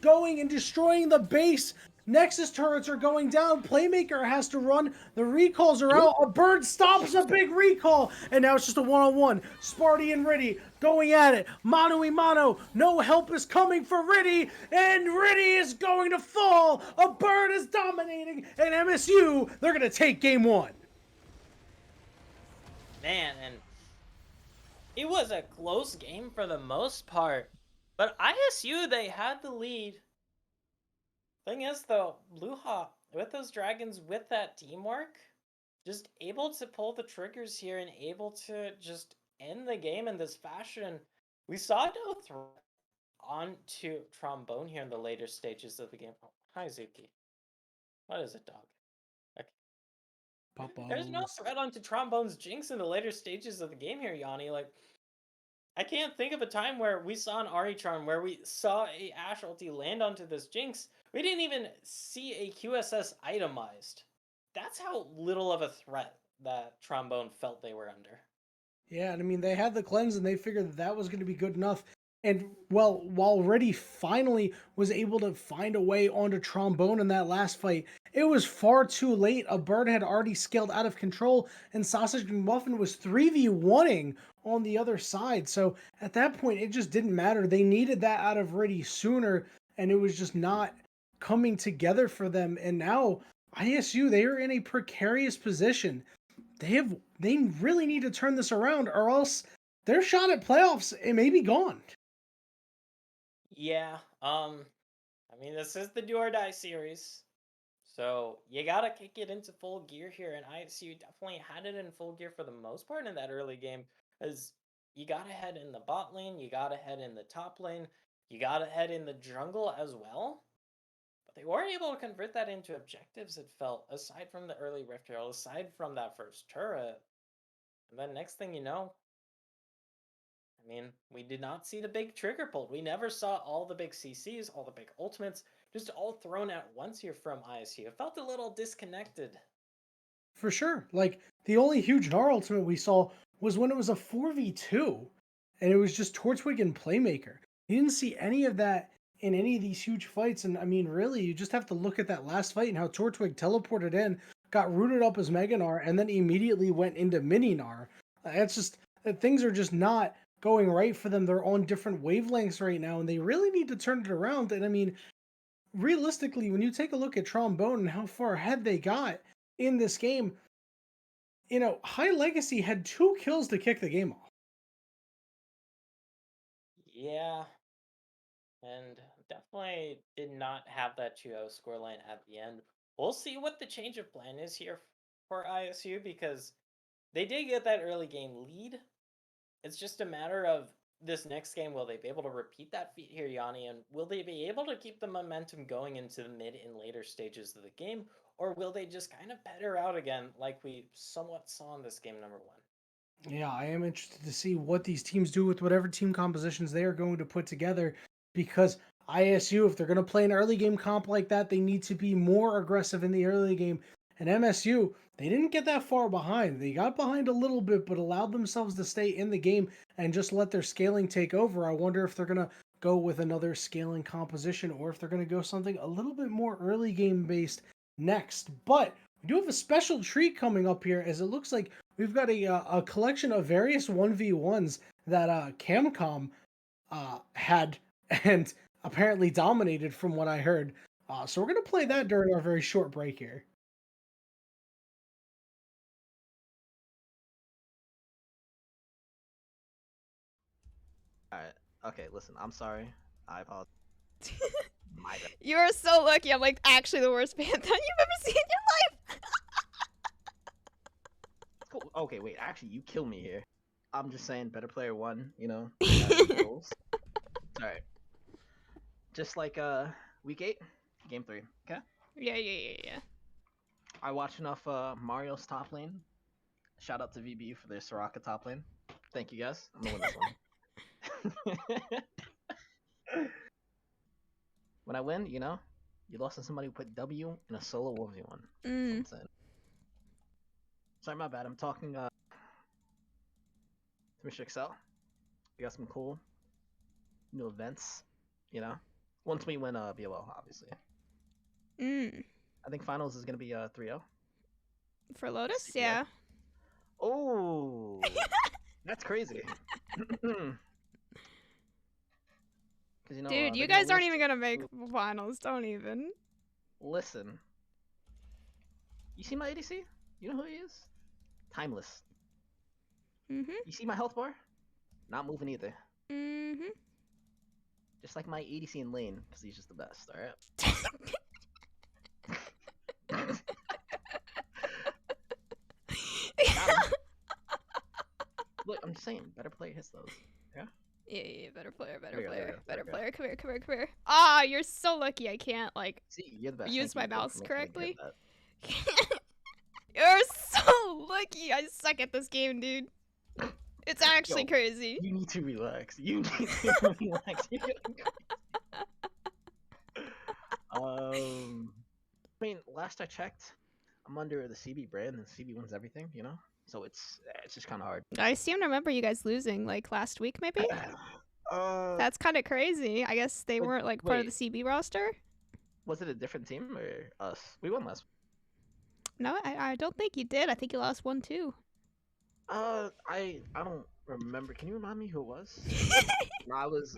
Going and destroying the base. Nexus turrets are going down. Playmaker has to run. The recalls are out. A bird stops a big recall. And now it's just a one-on-one. Sparty and Riddy going at it. Mano y mano. No help is coming for Riddy. And Riddy is going to fall. A bird is dominating. And MSU, they're going to take game 1. Man, and it was a close game for the most part. But ISU, they had the lead. Thing is, though, Blåhaj, with those dragons, with that teamwork, just able to pull the triggers here and able to just end the game in this fashion. We saw no threat onto Trombone here in the later stages of the game. Oh, hi, Zuki. What is it, dog? Okay. There's no threat onto Trombone's Jinx in the later stages of the game here, Yanni. Like, I can't think of a time where we saw an Ari charm, where we saw a Ashe ulti land onto this Jinx. We didn't even see a QSS itemized. That's how little of a threat that Trombone felt they were under. Yeah, and I mean, they had the cleanse and they figured that was going to be good enough. And, well, while Reddy finally was able to find a way onto Trombone in that last fight, it was far too late. A bird had already scaled out of control, and Sausage McMuffin was 3v1ing on the other side. So at that point, it just didn't matter. They needed that out of Reddy sooner, and it was just not coming together for them. And now ISU, they are in a precarious position. They really need to turn this around, or else their shot at playoffs it may be gone. Yeah. I mean, this is the do or die series. So you gotta kick it into full gear here, and ISU definitely had it in full gear for the most part in that early game, as you gotta head in the bot lane, you gotta head in the top lane, you gotta head in the jungle as well. But they weren't able to convert that into objectives, it felt, aside from the early Rift Herald, aside from that first turret. And then next thing you know, I mean, we did not see the big trigger pulled. We never saw all the big CCs, all the big ultimates, just all thrown at once here from ISU. It felt a little disconnected. For sure. Like the only huge Gnar ultimate we saw was when it was a 4v2 and it was just Tortwig and Playmaker. You didn't see any of that in any of these huge fights. And I mean, really, you just have to look at that last fight and how Tortwig teleported in, got rooted up as Mega Gnar, and then immediately went into Mini Gnar. It's just things are just not going right for them. They're on different wavelengths right now, and they really need to turn it around. And I mean, realistically, when you take a look at Trombone and how far ahead they got in this game, High Legacy had 2 kills to kick the game off. Yeah, and definitely did not have that 2-0 scoreline at the end. We'll see what the change of plan is here for ISU, because they did get that early game lead. It's just a matter of this next game, will they be able to repeat that feat here, Yanni, and will they be able to keep the momentum going into the mid and later stages of the game, or will they just kind of petter out again like we somewhat saw in this game number 1? Yeah, I am interested to see what these teams do with whatever team compositions they are going to put together because ISU, if they're going to play an early game comp like that, they need to be more aggressive in the early game. And MSU, they didn't get that far behind. They got behind a little bit, but allowed themselves to stay in the game and just let their scaling take over. I wonder if they're going to go with another scaling composition or if they're going to go something a little bit more early game based next. But we do have a special treat coming up here as it looks like we've got a collection of various 1v1s that Camcom had and apparently dominated from what I heard. So we're going to play that during our very short break here. All right. Okay, listen, I'm sorry. I apologize. My bad. You're so lucky. I'm like actually the worst panther you've ever seen in your life. Cool. Okay, wait. Actually, you kill me here. I'm just saying, better player won. Goals. All right. Just like week 8, game 3. Okay. Yeah. I watched enough Mario's top lane. Shout out to VBU for their Soraka top lane. Thank you guys. I'm gonna win this one. When I win, you lost to somebody who put W in a solo 1v1. That's what I'm saying. Sorry, my bad. I'm talking to Mr. Excel. We got some cool new events, Once we win BOL, obviously. I think finals is gonna be 3-0. For Lotus, CPO. yeah. Oh, that's crazy. Dude, you guys aren't even gonna make finals. Don't even. Listen. You see my ADC? You know who he is? Timeless. You see my health bar? Not moving either. Just like my ADC in lane, because he's just the best, alright? Look, I'm just saying, better player hits those. Yeah? Yeah, better player. Better Player. Come here. Ah, you're so lucky I can't, See, you're the best. use my Thank you mouse for making me correctly. get that. You're so lucky. I suck at this game, dude. It's actually crazy. You need to relax. You need to relax. You're getting crazy. I mean, last I checked, I'm under the CB brand, and CB wins everything, So it's just kind of hard. I seem to remember you guys losing last week, maybe. That's kind of crazy. I guess they weren't part of the CB roster. Was it a different team or us? We won last. No, I don't think you did. I think you lost 1-2. I don't remember. Can you remind me who it was? No, I was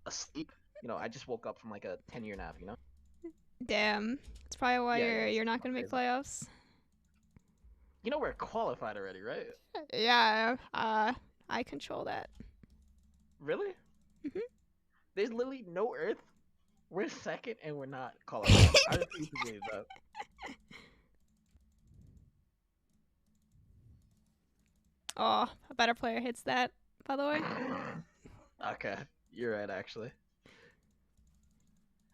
asleep. I just woke up from a 10-year nap. Damn. That's probably why you're not gonna make crazy. playoffs. You know we're qualified already, right? Yeah. I control that. Really? Mhm. There's literally no Earth. We're second and we're not qualified. I refuse to believe that. Oh, a better player hits that, by the way. Okay, you're right, actually.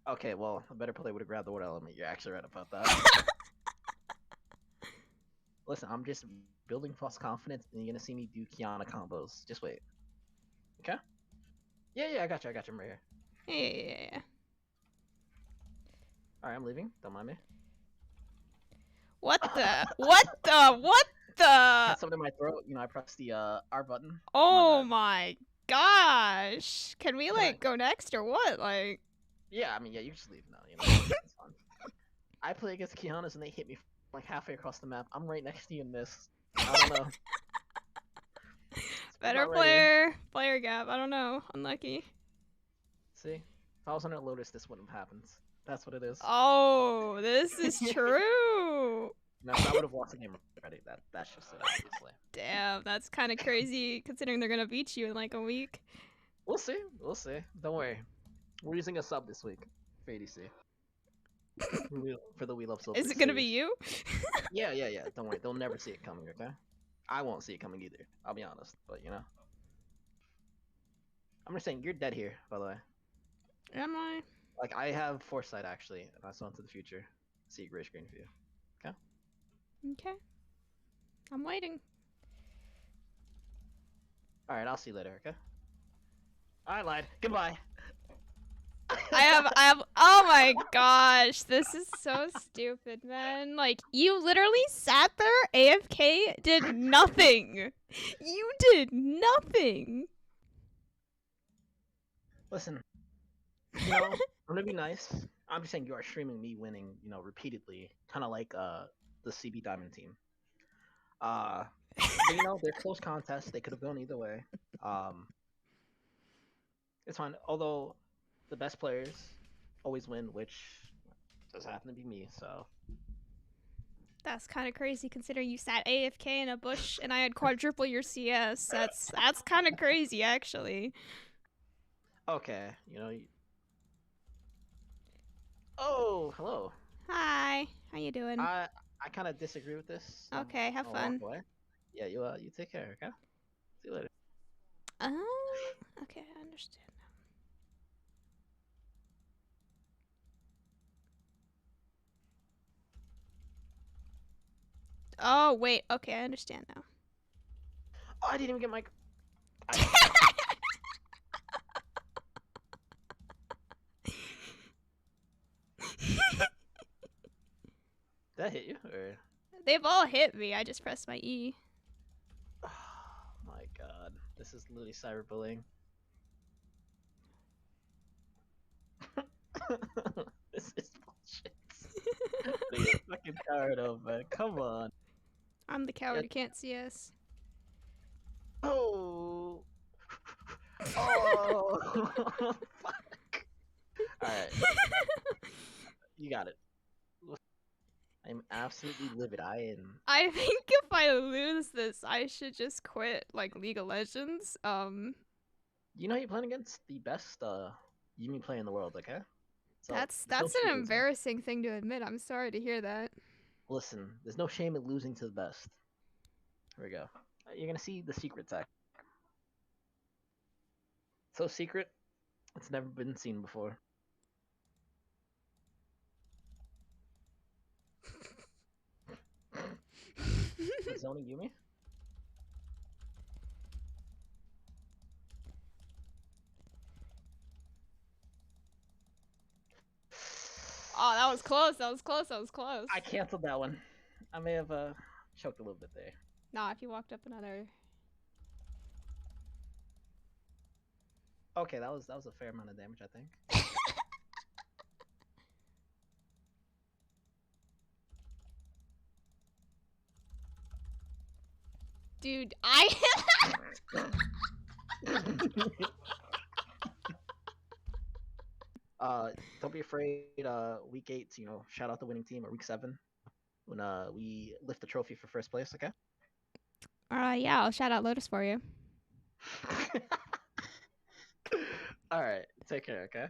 Okay, well, a better player would have grabbed the water element. You're actually right about that. Listen, I'm just building false confidence, and you're gonna see me do Kiana combos. Just wait. Okay? Yeah, I got you. I'm right here. Yeah. Alright, I'm leaving. Don't mind me. What the? What the? Had something in my throat. You know, I pressed the R button. Oh my gosh. Can we, Can like, go next or what? Like... Yeah, I mean, yeah, you just leave now. You know, it's fun. I play against Kianas and they hit me like halfway across the map. I'm right next to you in this. I don't know. Better player gap. I don't know. Unlucky. See, if I was on a Lotus, this wouldn't have happened. That's what it is. Oh, this is true. No, I would have lost the game already. That's just it, obviously. Damn, that's kind of crazy considering they're gonna beat you in like a week. We'll see. Don't worry. We're using a sub this week for ADC. For the We Love Silver. Is it gonna be you? Yeah. Don't worry. They'll never see it coming, okay? I won't see it coming either. I'll be honest, but you know. I'm just saying, you're dead here, by the way. Am I? Like, I have foresight, actually, and I saw into the future. See a gray screen for you. Okay? Okay. I'm waiting. Alright, I'll see you later, okay? I lied. Goodbye. I have, oh my gosh, this is so stupid, man. Like, you literally sat there, AFK, did nothing. You did nothing. Listen, you know, I'm gonna be nice. I'm just saying you are streaming me winning, you know, repeatedly. Kind of like, the CB Diamond team. But, you know, they're close contests. They could have gone either way. It's fine. Although, the best players always win, which does happen to be me, so. That's kind of crazy considering you sat AFK in a bush and I had quadruple your CS. That's kind of crazy, actually. Okay, you know. Oh, hello. Hi, how you doing? I kind of disagree with this. So Okay, have I'll fun. walk away. Yeah, you take care, okay? See you later. Okay, I understand now. Oh, wait, okay, I understand now. Oh, I didn't even get my. Did that hit you? Or... They've all hit me, I just pressed my E. Oh my god. This is literally cyberbullying. This is bullshit. What are you fucking tired of, man? Come on. I'm the coward who can't see us. Oh. Oh. Fuck. Alright. You got it. I'm absolutely livid. I think if I lose this, I should just quit, like, League of Legends. You know you're playing against the best, Yumi player in the world, okay? So, that's no an shame in embarrassing thing to admit. I'm sorry to hear that. Listen, there's no shame in losing to the best. Here we go. You're gonna see the secret tech. So secret, it's never been seen before. Zoning Yumi? Oh, that was close. I canceled that one. I may have choked a little bit there. Nah, if you walked up another. Okay, that was a fair amount of damage, I think. Dude, Don't be afraid. Week 8, shout out the winning team, or week 7 when we lift the trophy for first place. Okay. Yeah, I'll shout out Lotus for you. All right. Take care. Okay.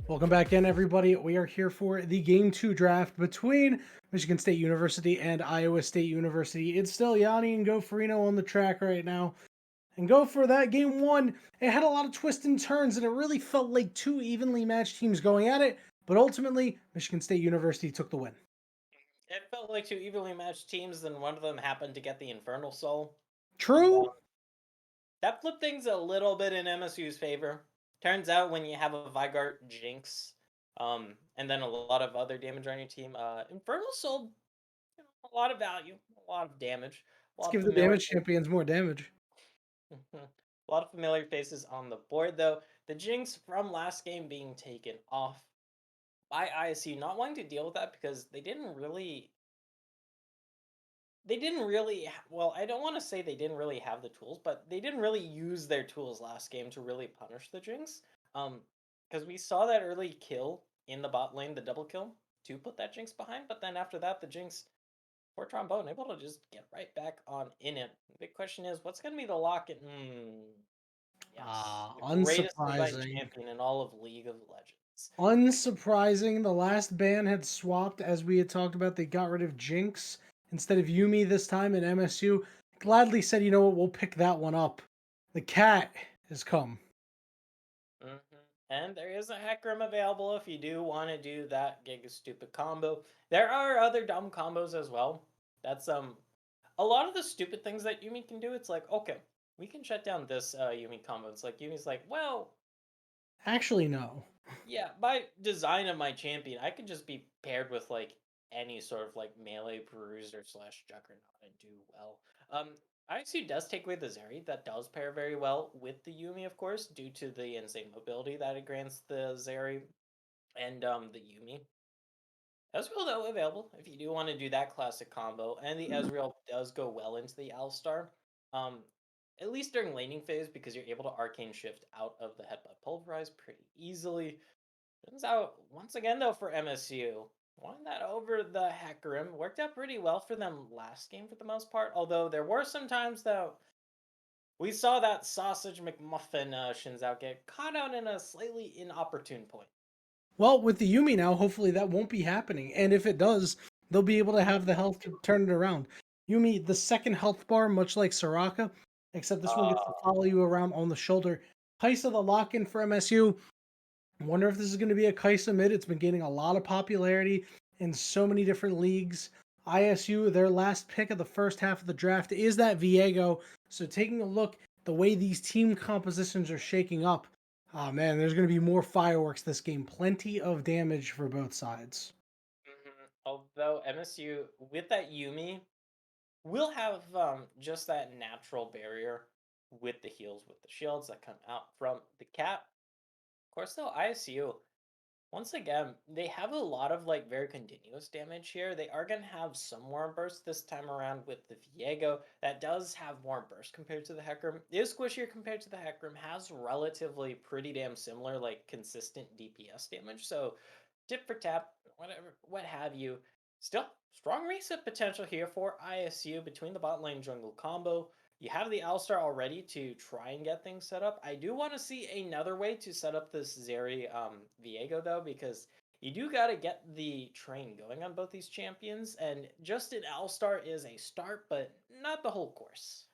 Welcome back in, everybody. We are here for the Game 2 draft between Michigan State University and Iowa State University. It's still Yanni and Goferino on the track right now. And go for that Game 1. It had a lot of twists and turns, and it really felt like two evenly matched teams going at it. But ultimately, Michigan State University took the win. It felt like two evenly matched teams, and one of them happened to get the Infernal Soul. True. That flipped things a little bit in MSU's favor. Turns out when you have a Vigart Jinx, and then a lot of other damage on your team, Infernal Soul, a lot of value, a lot of damage. Let's give the damage champions more damage. A lot of familiar faces on the board, though. The Jinx from last game being taken off by ISU, not wanting to deal with that because they didn't really. Well, I don't want to say they didn't really have the tools, but they didn't really use their tools last game to really punish the Jinx. Because we saw that early kill in the bot lane, the double kill, to put that Jinx behind, but then after that, the Jinx for Trombone able to just get right back on in it. The big question is, what's going to be the lock? Yes, the greatest League Unsurprising. champion in all of League of Legends. Unsurprising, the last ban had swapped, as we had talked about. They got rid of Jinx instead of Yumi this time, and MSU gladly said, you know what, we'll pick that one up. The cat has come. Mhm. And there is a hack room available if you do want to do that Giga Stupid combo. There are other dumb combos as well. That's a lot of the stupid things that Yumi can do. It's like, okay, we can shut down this Yumi combo. It's like Yumi's like, well, Actually, no. yeah, by design of my champion, I could just be paired with like any sort of like melee bruiser slash juggernaut and do well. ISU does take away the Zeri. That does pair very well with the Yumi, of course, due to the insane mobility that it grants the Zeri and the Yumi. Ezreal though available if you do want to do that classic combo, and the Ezreal does go well into the Alistar. Um, at least during laning phase because you're able to arcane shift out of the headbutt pulverize pretty easily. Turns out, once again, though, for MSU, won that over the Hecarim. Worked out pretty well for them last game for the most part, although there were some times, though, we saw that Sausage McMuffin Shinzao get caught out in a slightly inopportune point. Well, with the Yumi now, hopefully that won't be happening. And if it does, they'll be able to have the health to turn it around. Yumi, the second health bar, much like Soraka, except this one gets to follow you around on the shoulder. Kaisa, the lock-in for MSU. I wonder if this is going to be a Kaisa mid. It's been gaining a lot of popularity in so many different leagues. ISU, their last pick of the first half of the draft is that Viego. So taking a look the way these team compositions are shaking up, oh man, there's going to be more fireworks this game. Plenty of damage for both sides. Although MSU, with that Yumi, will have just that natural barrier with the heals, with the shields that come out from the cap. Of course, though, ISU, once again, they have a lot of like very continuous damage here. They are going to have some more burst this time around with the Viego. That does have more burst compared to the Hecarim. It is squishier compared to the Hecarim. Has relatively pretty damn similar like consistent DPS damage. So tip for tap, whatever, what have you. Still, strong reset potential here for ISU between the bot lane jungle combo. You have the Alistar already to try and get things set up. I do want to see another way to set up this Zeri Viego though, because you do got to get the train going on both these champions, and just an Alistar is a start, but not the whole course.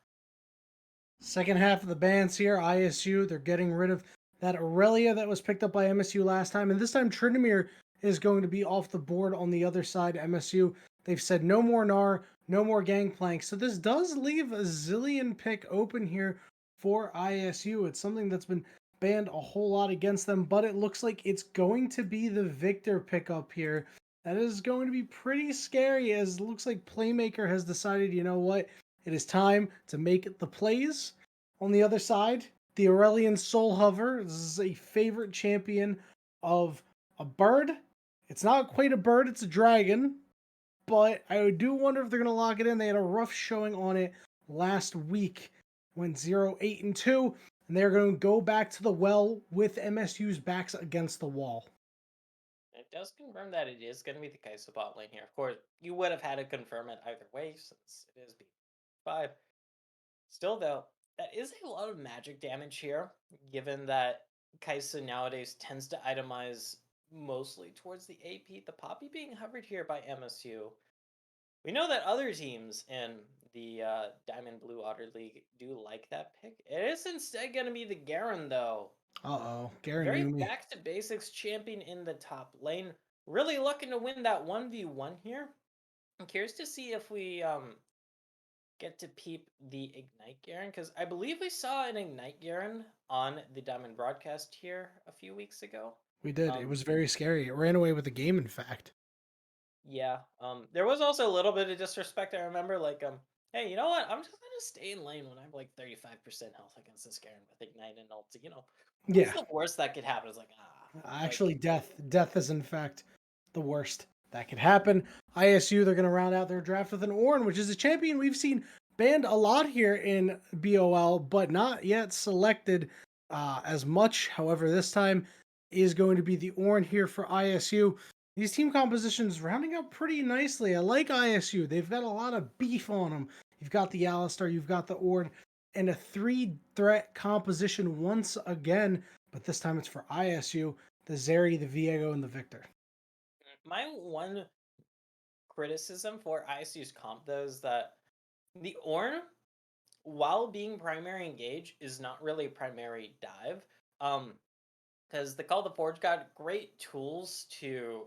Second half of the bans here, ISU, they're getting rid of that Aurelia that was picked up by MSU last time. And this time, Tryndamere is going to be off the board on the other side. MSU, they've said no more Gnar, no more Gangplank. So this does leave a Zillion pick open here for ISU. It's something that's been banned a whole lot against them, but it looks like it's going to be the Victor pickup here. That is going to be pretty scary, as it looks like Playmaker has decided, you know what, it is time to make the plays. On the other side, the Aurelian Soul Hover. This is a favorite champion of a bird. It's not quite a bird, it's a dragon. But I do wonder if they're going to lock it in. They had a rough showing on it last week. Went 0-8-2. And they're going to go back to the well with MSU's backs against the wall. It does confirm that it is going to be the Kai'Sa bot lane here. Of course, you would have had to confirm it either way since it is B5. Still, though, that is a lot of magic damage here, given that Kai'Sa nowadays tends to itemize mostly towards the AP. The Poppy being hovered here by MSU. We know that other teams in the Diamond Blue Otter League do like that pick. It is instead going to be the Garen, though. Uh-oh. Garen Very Yumi. back to basics champion in the top lane. Really looking to win that 1v1 here. I'm curious to see if we get to peep the Ignite Garen, because I believe we saw an Ignite Garen on the Diamond broadcast here a few weeks ago. We did. It was very scary. It ran away with the game, in fact. Yeah. There was also a little bit of disrespect. I remember, like, hey, you know what? I'm just gonna stay in lane when I'm like 35% health against this Garen with Ignite and ult. You know, what's Yeah. the worst that could happen? It's like, Actually, death. Death is, in fact, the worst that could happen. ISU, they're going to round out their draft with an Ornn, which is a champion we've seen banned a lot here in BOL, but not yet selected as much. However, this time is going to be the Ornn here for ISU. These team compositions rounding up pretty nicely. I like ISU. They've got a lot of beef on them. You've got the Alistar, you've got the Ornn, and a 3-threat composition once again, but this time it's for ISU. the Zeri, the Viego, and the Victor. My one criticism for ISU's comp, though, is that the Ornn, while being primary engage, is not really primary dive. Because the Call the Forge got great tools to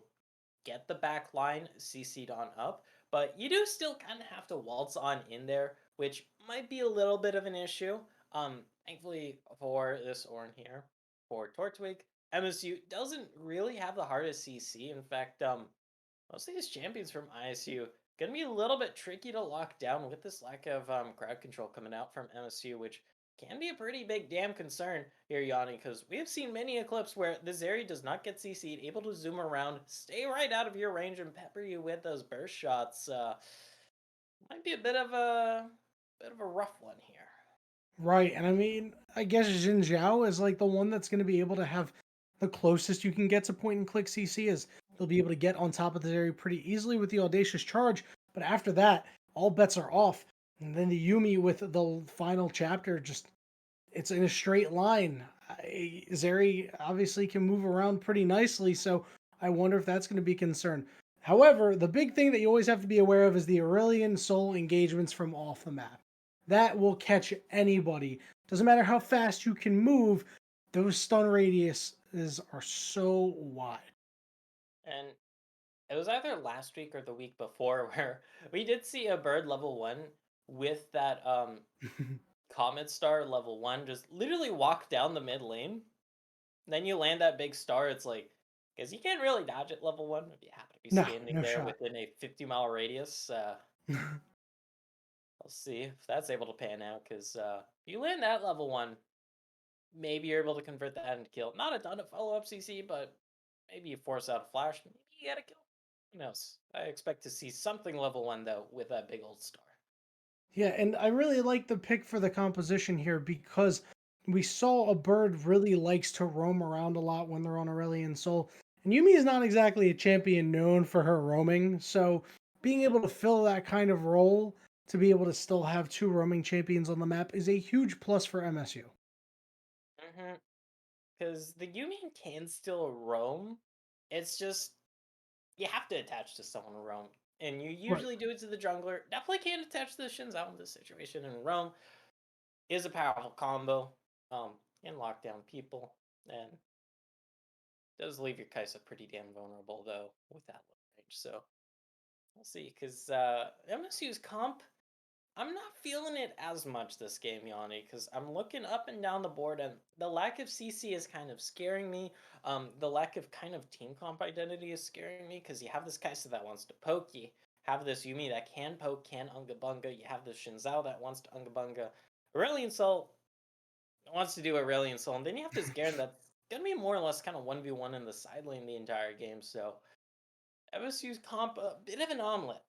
get the back line CC'd on up, but you do still kind of have to waltz on in there, which might be a little bit of an issue. Thankfully for this Ornn here, for Tortwig, MSU doesn't really have the hardest CC. In fact, most of these champions from ISU gonna be a little bit tricky to lock down with this lack of crowd control coming out from MSU, which can be a pretty big damn concern here, Yanni, because we have seen many clips where the Zeri does not get CC'd, able to zoom around, stay right out of your range, and pepper you with those burst shots. Might be a bit of a rough one here. Right, and I mean, I guess Jin Zhao is like the one that's going to be able to have the closest you can get to point and click CC, as they'll be able to get on top of the area pretty easily with the Audacious Charge. But after that, all bets are off. And then the Yuumi with the final chapter, just it's in a straight line. Zeri obviously can move around pretty nicely, so I wonder if that's going to be a concern. However, the big thing that you always have to be aware of is the Aurelian Soul engagements from off the map. That will catch anybody. Doesn't matter how fast you can move, those stun radiuses are so wide. And it was either last week or the week before where we did see a bird level 1 with that Comet Star level 1 just literally walk down the mid lane. Then you land that big star, it's like, because you can't really dodge at level 1 if you happen to be standing there shot. within a 50-mile radius. We'll see if that's able to pan out, because you land that level 1, maybe you're able to convert that into kill. Not a ton of follow-up CC, but maybe you force out a flash, maybe you get a kill. Who knows? I expect to see something level 1, though, with that big old star. Yeah, and I really like the pick for the composition here because we saw a bird really likes to roam around a lot when they're on Aurelian Soul. And Yuumi is not exactly a champion known for her roaming, so being able to fill that kind of role to be able to still have 2 roaming champions on the map is a huge plus for MSU. Because the Yuumi can still roam, it's just you have to attach to someone to roam. And you usually do it to the jungler. Definitely can't attach to the Shinzao in this situation. And roam is a powerful combo. Can lock down people. And does leave your Kaisa pretty damn vulnerable, though, with that low range. So we'll see. Because MSU's comp, I'm not feeling it as much this game, Yanni, because I'm looking up and down the board, and the lack of CC is kind of scaring me. The lack of kind of team comp identity is scaring me, because you have this Kaisa that wants to poke, you have this Yuumi that can poke, can Unga Bunga, you have this Shinzao that wants to Unga Bunga, Aurelian Soul wants to do Aurelian Soul, and then you have this Garen that's going to be more or less kind of 1v1 in the side lane the entire game, so MSU's comp, a bit of an omelet.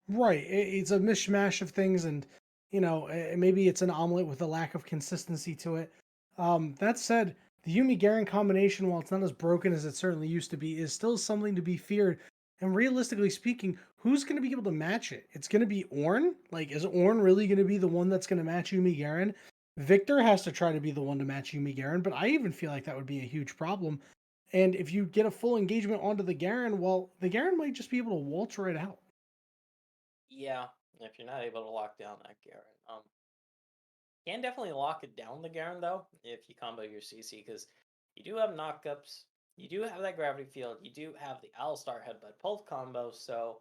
Right, it's a mishmash of things, and maybe it's an omelet with a lack of consistency to it. That said, the Yuumi Garen combination, while it's not as broken as it certainly used to be, is still something to be feared. And realistically speaking, who's going to be able to match it? It's going to be Ornn. Like, is Ornn really going to be the one that's going to match Yuumi Garen? Victor has to try to be the one to match Yuumi Garen, but I even feel like that would be a huge problem. And if you get a full engagement onto the Garen, well, the Garen might just be able to waltz right out. Yeah, if you're not able to lock down that Garen. Can definitely lock it down the Garen, though, if you combo your CC, because you do have knockups, you do have that gravity field, you do have the Alistar Headbutt Pulse combo, so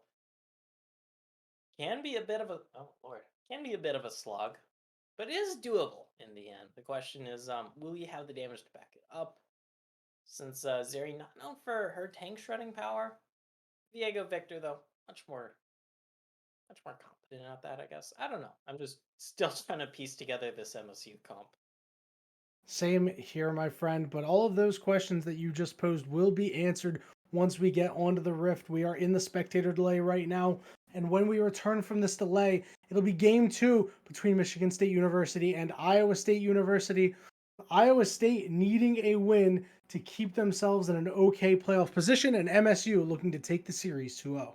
can be a bit of a slog, but it is doable in the end. The question is, will you have the damage to back it up? Since Zeri not known for her tank shredding power, Viego Victor though much more competent at that, I guess. I don't know. I'm just still trying to piece together this MSU comp. Same here, my friend, but all of those questions that you just posed will be answered once we get onto the Rift. We are in the spectator delay right now, and when we return from this delay, it'll be Game 2 between Michigan State University and Iowa State University. Iowa State needing a win to keep themselves in an okay playoff position, and MSU looking to take the series 2-0.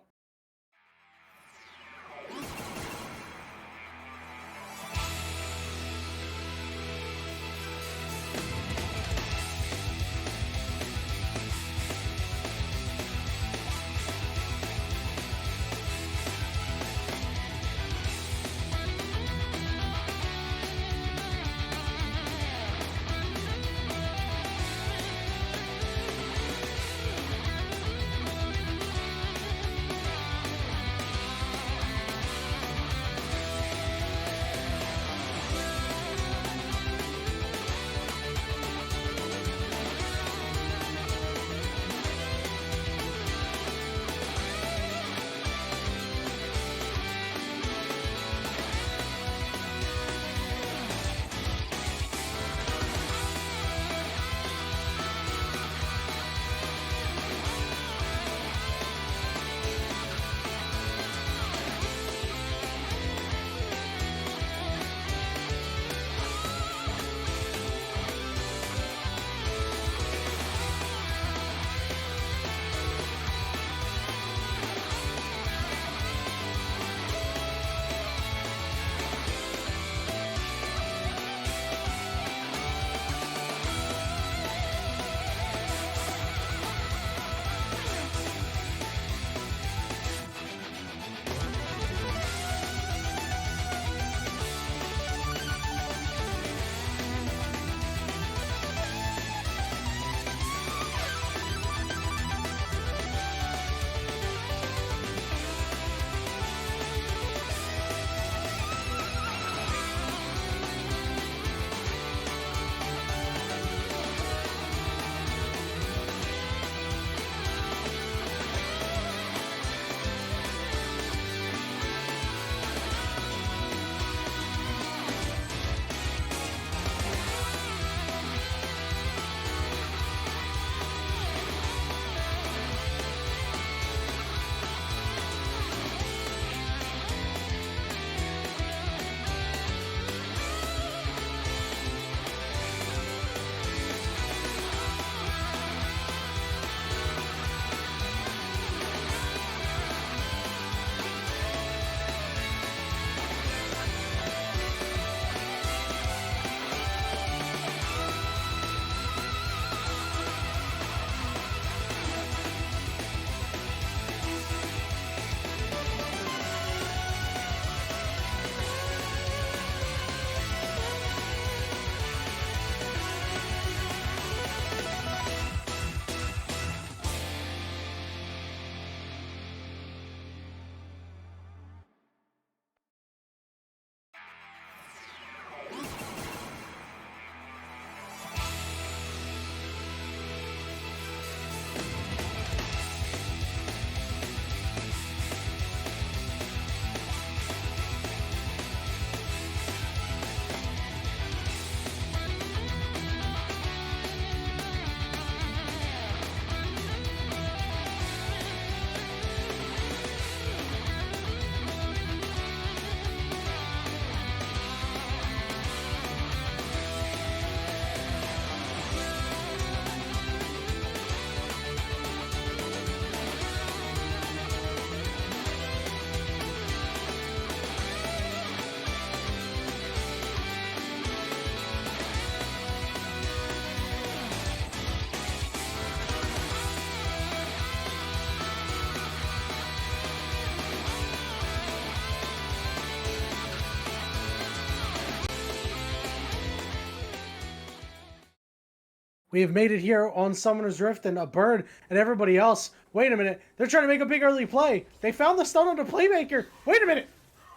We have made it here on Summoner's Rift, and a bird and everybody else. Wait a minute. They're trying to make a big early play. They found the stun on the playmaker. Wait a minute.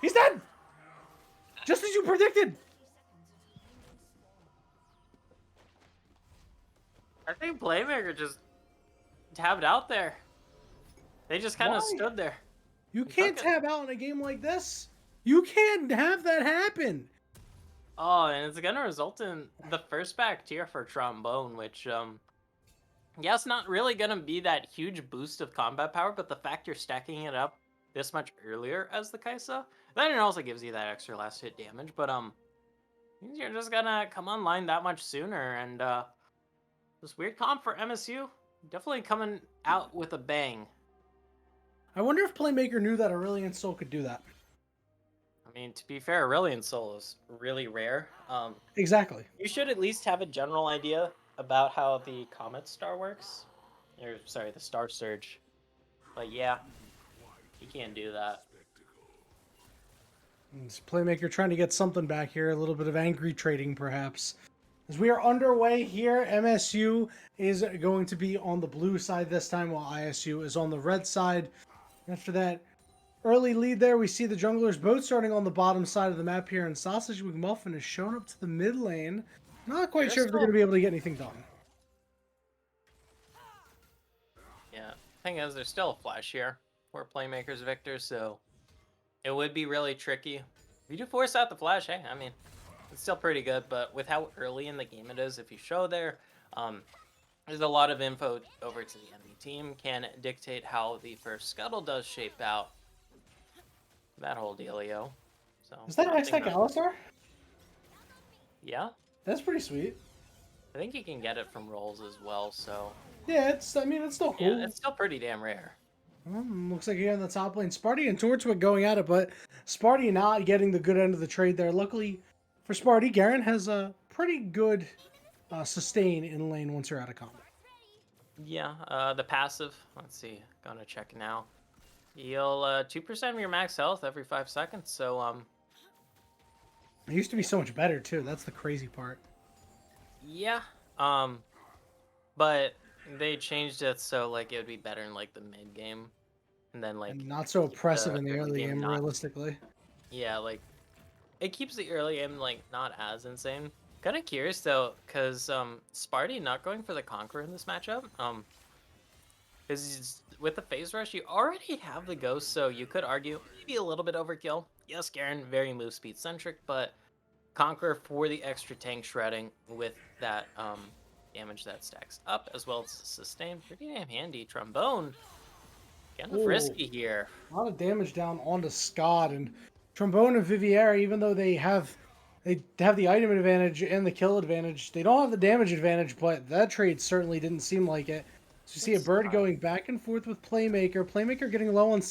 He's dead. Just as you predicted. I think Playmaker just tabbed out there. They just kind of Why? stood there. You They can't took it. tab out in a game like this. You can't have that happen. Oh, and it's gonna result in the first back tier for Trombone, which yeah, it's not really gonna be that huge boost of combat power, but the fact you're stacking it up this much earlier as the Kaisa, then it also gives you that extra last hit damage. But means you're just gonna come online that much sooner, and this weird comp for MSU definitely coming out with a bang. I wonder if Playmaker knew that Aurelion Soul could do that. I mean, to be fair, Aurelion Soul is really rare. Exactly. You should at least have a general idea about how the Comet Star works. Or, sorry, the Star Surge. But yeah, you can't do that. This Playmaker trying to get something back here. A little bit of angry trading, perhaps. As we are underway here, MSU is going to be on the blue side this time, while ISU is on the red side. After that early lead there, we see the junglers both starting on the bottom side of the map here, and Sausage McMuffin has shown up to the mid lane. Not quite sure if they're going to be able to get anything done. Yeah, thing is, there's still a flash here for Playmaker's Victor, so it would be really tricky. If you do force out the flash, hey, I mean, it's still pretty good, but with how early in the game it is, if you show there, there's a lot of info over to the enemy team, can dictate how the first scuttle does shape out. That whole dealio. So Is that I X think Tech Alistar? Yeah, That's pretty sweet. I think you can get it from rolls as well, so Yeah, I mean, it's still cool. yeah, it's still pretty damn rare. Looks like here on the top lane, Sparty and Torchwood going at it, but Sparty not getting the good end of the trade there. Luckily for Sparty, Garen has a pretty good sustain in lane once you're out of combat. Yeah, the passive, let's see, gonna check now. Heal 2% of your max health every 5 seconds, so It used to be so much better too. That's the crazy part. yeah, but they changed it so like it would be better in like the mid game, and then like And not so oppressive in the early game, not, realistically. yeah, like it keeps the early game like not as insane. Kind of curious though, cause Sparty not going for the Conqueror in this matchup, because with the phase rush you already have the Ghost, so you could argue maybe a little bit overkill. Yes, Garen very move speed centric, but Conqueror for the extra tank shredding with that damage that stacks up, as well as sustain. Pretty damn handy. Trombone getting frisky here. A lot of damage down onto Scott, and Trombone and Viviera, even though they have the item advantage and the kill advantage, they don't have the damage advantage, but that trade certainly didn't seem like it. So you see a bird going back and forth with Playmaker. Playmaker getting low on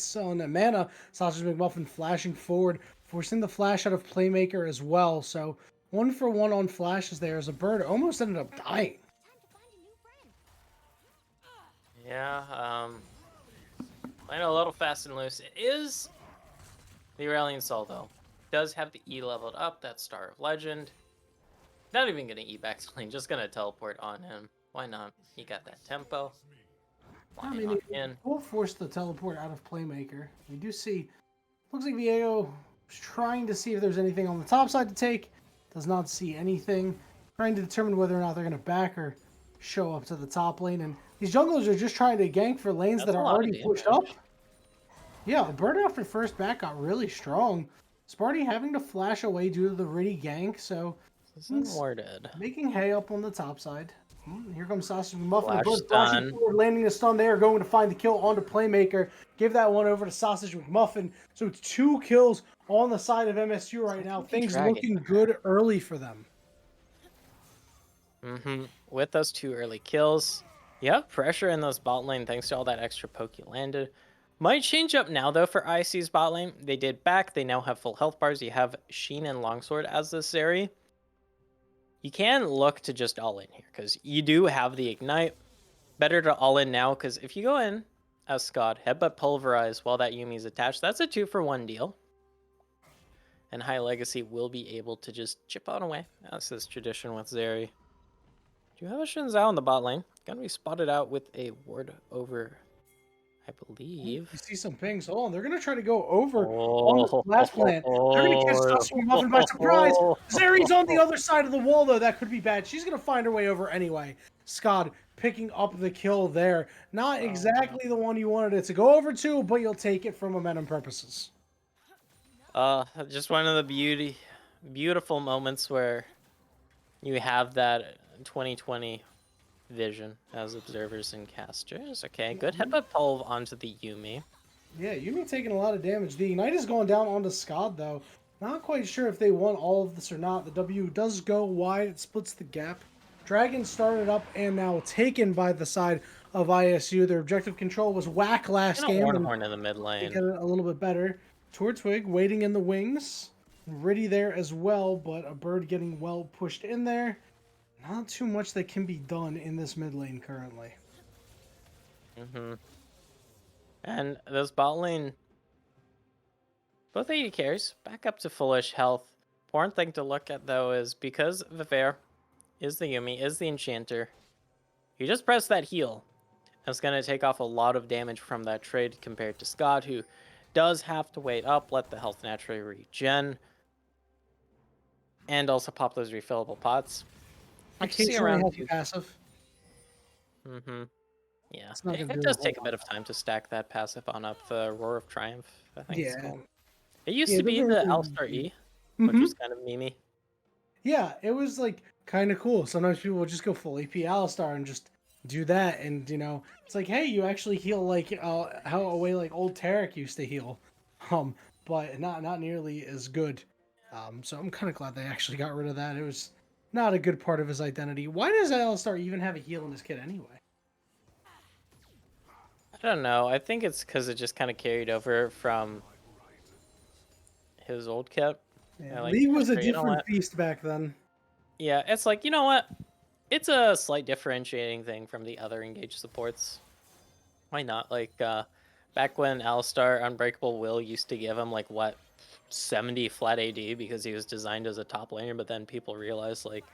mana. Sausage McMuffin flashing forward, forcing the flash out of Playmaker as well. So 1-for-1 on flashes there as a bird almost ended up dying. Yeah, playing a little fast and loose. It is the Aurelion Soul though. Does have the E leveled up, that Star of Legend. Not even gonna E back to lane, just gonna teleport on him. Why not? He got that tempo. I mean, we'll force the teleport out of Playmaker. We do see, looks like Viego is trying to see if there's anything on the top side to take. Does not see anything. Trying to determine whether or not they're going to back or show up to the top lane. And these junglers are just trying to gank for lanes that are already pushed up. Yeah, the bird after first back got really strong. Sparty having to flash away due to the Riddy gank, so making hay up on the top side. Here comes Sausage McMuffin. Bird flashing forward, landing a stun. They are going to find the kill onto Playmaker. Give that one over to Sausage McMuffin. So it's 2 kills on the side of MSU right now. Things looking good early for them. With those 2 early kills, yeah, pressure in those bot lane thanks to all that extra poke you landed. Might change up now though for IC's bot lane. They did back. They now have full health bars. You have Sheen and Longsword as this Zeri. You can look to just all in here because you do have the ignite. Better to all in now because if you go in as Scott, headbutt pulverize while that Yumi's attached, that's a 2-for-1 deal. And High Legacy will be able to just chip on away. That's his tradition with Zeri. Do you have a Shinzao in the bot lane? Gonna be spotted out with a ward over, I believe. You see some pings. Hold on, they're gonna try to go over on the Oh, last plant. They're gonna catch Sasha Muffin by surprise. Zeri's on the other side of the wall though. That could be bad. She's gonna find her way over anyway. Scott picking up the kill there. Not exactly the one you wanted it to go over to, but you'll take it for momentum purposes. Just one of the beautiful moments where you have that 2020 vision as observers and casters. Okay, good headbutt pull onto the Yumi. Yeah, Yumi taking a lot of damage. The Ignite is going down onto Scott though. Not quite sure if they want all of this or not. The W does go wide. It splits the gap. Dragon started up and now taken by the side of ISU. Their objective control was whack last game. Horn in the mid lane. Get it a little bit better. Tortwig waiting in the wings. Riddy there as well, but a bird getting well pushed in there. Not too much that can be done in this mid lane currently. And this bot lane, both AD carries back up to fullish health. Important thing to look at though is because Vivere is the Yumi, is the Enchanter, you just press that heal. It's going to take off a lot of damage from that trade compared to Scott, who does have to wait up, let the health naturally regen, and also pop those refillable pots. Occasionally have passive. Yeah, it does take a bit of time to stack that passive on up. The Roar of Triumph, I think it's called. It used to be the Alistar E, which was kind of memey. Yeah, it was like kind of cool. Sometimes people would just go full AP Alistar and just do that, and you know, it's like, hey, you actually heal like how a way like old Tarek used to heal, but not nearly as good. So I'm kind of glad they actually got rid of that. It was not a good part of his identity. Why does Alistar even have a heal in his kit anyway? I don't know. I think it's because it just kind of carried over from his old kit. Yeah, League was a different beast back then. Yeah, it's like, you know what? It's a slight differentiating thing from the other engaged supports. Why not? Like, back when Alistar Unbreakable Will used to give him, like, what, 70 flat AD because he was designed as a top laner, but then people realized, like,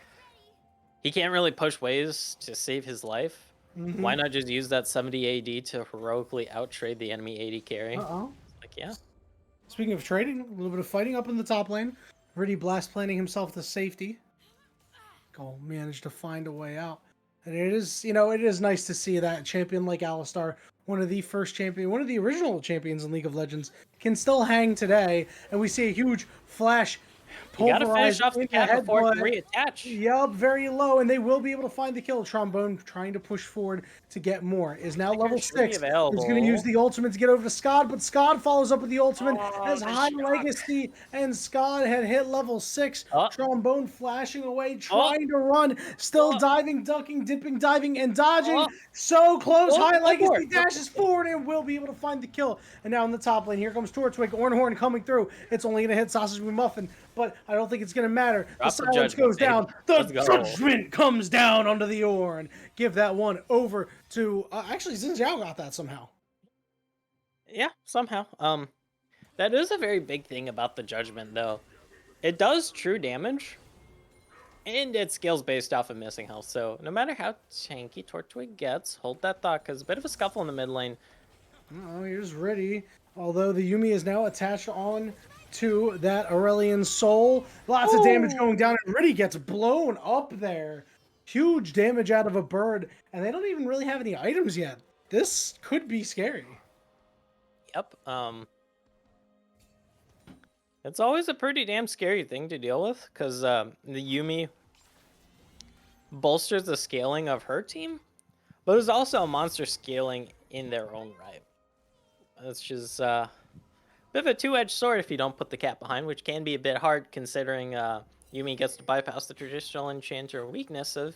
he can't really push waves to save his life. Why not just use that 70 AD to heroically out-trade the enemy AD carry? Like, yeah. Speaking of trading, a little bit of fighting up in the top lane. Riddy blast planning himself to safety. Cole managed to find a way out. And it is, you know, it is nice to see that champion like Alistar, one of the original champions in League of Legends, can still hang today. And we see a huge flash. You gotta finish off the cap before it can reattach. Yup, very low, and they will be able to find the kill. Trombone trying to push forward to get more. Is now level 6. He's going to use the ultimate to get over to Scott, but Scott follows up with the ultimate as high legacy, and Scott had hit level 6. Trombone flashing away, trying to run, still diving, ducking, dipping, diving, and dodging. So close, high legacy dashes forward and will be able to find the kill. And now in the top lane, here comes Tortwig, Ornhorn coming through. It's only going to hit Sausage McMuffin, but I don't think it's going to matter. The silence goes down. The judgment comes down onto the Ornn. Give that one over to... actually, Xin Zhao got that somehow. Yeah, somehow. That is a very big thing about the judgment, though. It does true damage, and it scales based off of missing health. So no matter how tanky Tortwig gets, hold that thought, because a bit of a scuffle in the mid lane. Oh, here's Riddy. Although the Yumi is now attached on to that Aurelian Soul. Lots of damage going down, and Riddy gets blown up there. Huge damage out of a bird, and they don't even really have any items yet. This could be scary. Yep. It's always a pretty damn scary thing to deal with, because the Yumi bolsters the scaling of her team, but it's also a monster scaling in their own right. It's just a bit of a two-edged sword if you don't put the cap behind, which can be a bit hard considering Yumi gets to bypass the traditional enchanter weakness of